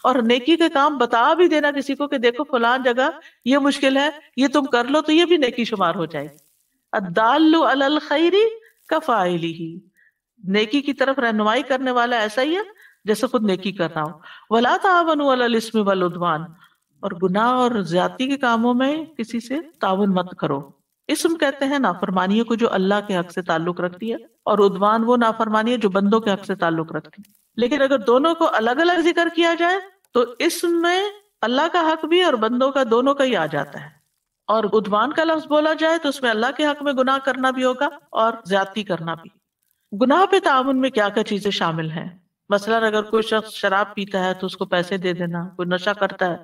اور نیکی کے کام بتا بھی دینا کسی کو کہ دیکھو فلان جگہ یہ مشکل ہے، یہ تم کر لو تو یہ بھی نیکی شمار ہو جائے. الدال علی الخیر کفاعلہ، نیکی کی طرف رہنمائی کرنے والا ایسا ہی ہے جیسے خود نیکی کر رہا ہو. ولا تعاونوا علی الاثم والعدوان، اور گناہ اور زیادتی کے کاموں میں کسی سے تعاون مت کرو. اسم کہتے ہیں نافرمانیوں کو جو اللہ کے حق سے تعلق رکھتی ہے، اور عدوان وہ نافرمانی ہے جو بندوں کے حق سے تعلق رکھتی ہے. لیکن اگر دونوں کو الگ الگ ذکر کیا جائے تو اسم میں اللہ کا حق بھی اور بندوں کا دونوں کا ہی آ جاتا ہے، اور عدوان کا لفظ بولا جائے تو اس میں اللہ کے حق میں گناہ کرنا بھی ہوگا اور زیادتی کرنا بھی. گناہ پہ تعاون میں کیا کیا چیزیں شامل ہیں؟ مثلا اگر کوئی شخص شراب پیتا ہے تو اس کو پیسے دے دینا، کوئی نشہ کرتا ہے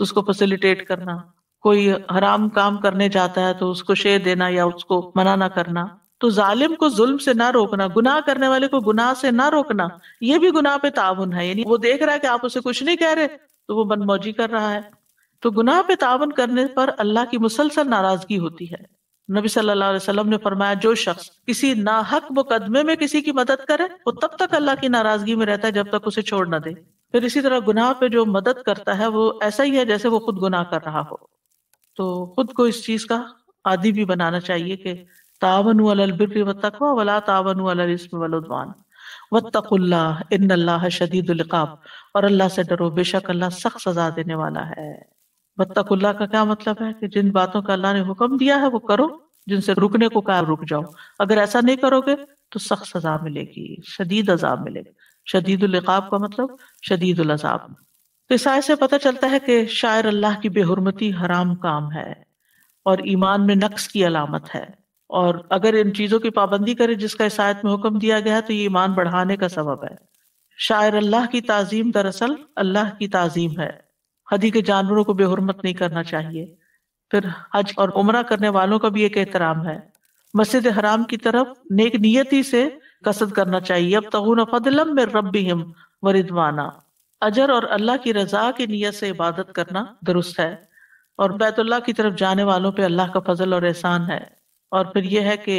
تو اس کو فیسیلیٹیٹ کرنا، کوئی حرام کام کرنے جاتا ہے تو اس کو شے دینا یا اس کو منع نہ کرنا. تو ظالم کو ظلم سے نہ روکنا، گناہ کرنے والے کو گناہ سے نہ روکنا، یہ بھی گناہ پہ تعاون ہے. یعنی وہ دیکھ رہا ہے کہ آپ اسے کچھ نہیں کہہ رہے تو وہ من موجی کر رہا ہے. تو گناہ پہ تعاون کرنے پر اللہ کی مسلسل ناراضگی ہوتی ہے۔ نبی صلی اللہ علیہ وسلم نے فرمایا جو شخص کسی ناحق مقدمے میں کسی کی مدد کرے وہ تب تک اللہ کی ناراضگی میں رہتا ہے جب تک اسے چھوڑ نہ دے۔ پھر اسی طرح گناہ پہ جو مدد کرتا ہے وہ ایسا ہی ہے جیسے وہ خود گناہ کر رہا ہو۔ تو خود کو اس چیز کا عادی بھی بنانا چاہیے کہ تعاونوا علی البر والتقوی ولا تعاونوا علی الاثم والعدوان واتقوا اللہ ان اللہ شدید العقاب، اور اللہ سے ڈرو بے شک اللہ سخت سزا دینے والا ہے۔ واتقوا اللہ کا کیا مطلب ہے کہ جن باتوں کا اللہ نے حکم دیا ہے وہ کرو، جن سے رکنے کو کہا رک جاؤ، اگر ایسا نہیں کرو گے تو سخت سزا ملے گی، شدید عذاب ملے گا۔ شدید العقاب کا مطلب شدید العذاب۔ تو اس آیت سے پتہ چلتا ہے کہ شاعر اللہ کی بے حرمتی حرام کام ہے اور ایمان میں نقص کی علامت ہے، اور اگر ان چیزوں کی پابندی کرے جس کا اس آیت میں حکم دیا گیا ہے تو یہ ایمان بڑھانے کا سبب ہے۔ شاعر اللہ کی تعظیم دراصل اللہ کی تعظیم ہے۔ حدی کے جانوروں کو بے حرمت نہیں کرنا چاہیے۔ پھر حج اور عمرہ کرنے والوں کا بھی ایک احترام ہے۔ مسجد حرام کی طرف نیک نیتی سے قصد کرنا چاہیے۔ یبتغون فضلا من ربہم ورضوانا، اجر اور اللہ کی رضا کی نیت سے عبادت کرنا درست ہے، اور بیت اللہ کی طرف جانے والوں پہ اللہ کا فضل اور احسان ہے۔ اور پھر یہ ہے کہ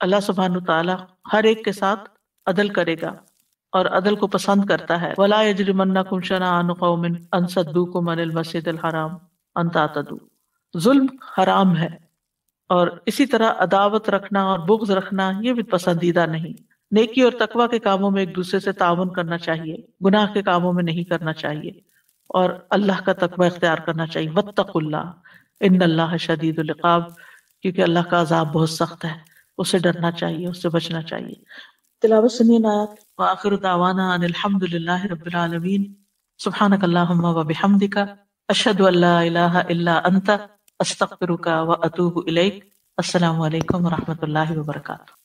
اللہ سبحانہ تعالیٰ ہر ایک کے ساتھ عدل کرے گا اور عدل کو پسند کرتا ہے۔ وَلَا يَجْرِمَنَّكُمْ شَنَآنُ قَوْمٍ أَن صَدُّوكُمْ عَنِ الْمَسْجِدِ الْحَرَامِ أَن تَعْتَدُوا، ظلم حرام ہے، اور اسی طرح عداوت رکھنا اور بغض رکھنا یہ بھی پسندیدہ نہیں۔ نیکی اور تقوی کے کاموں میں ایک دوسرے سے تعاون کرنا چاہیے، گناہ کے کاموں میں نہیں کرنا چاہیے، اور اللہ کا تقوی اختیار کرنا چاہیے۔ واتقوا اللہ ان اللہ شدید العقاب، کیونکہ اللہ کا عذاب بہت سخت ہے، اسے ڈرنا چاہیے، اس سے بچنا چاہیے۔ تلاوت سنیے آیات۔ وآخر دعوانا ان الحمد للہ رب العالمین، سبحانک اللہم وبحمدک، اشہد ان لا الہ الا انت، استغفرک واتوب الیک۔ السلام علیکم ورحمۃ اللہ وبرکاتہ۔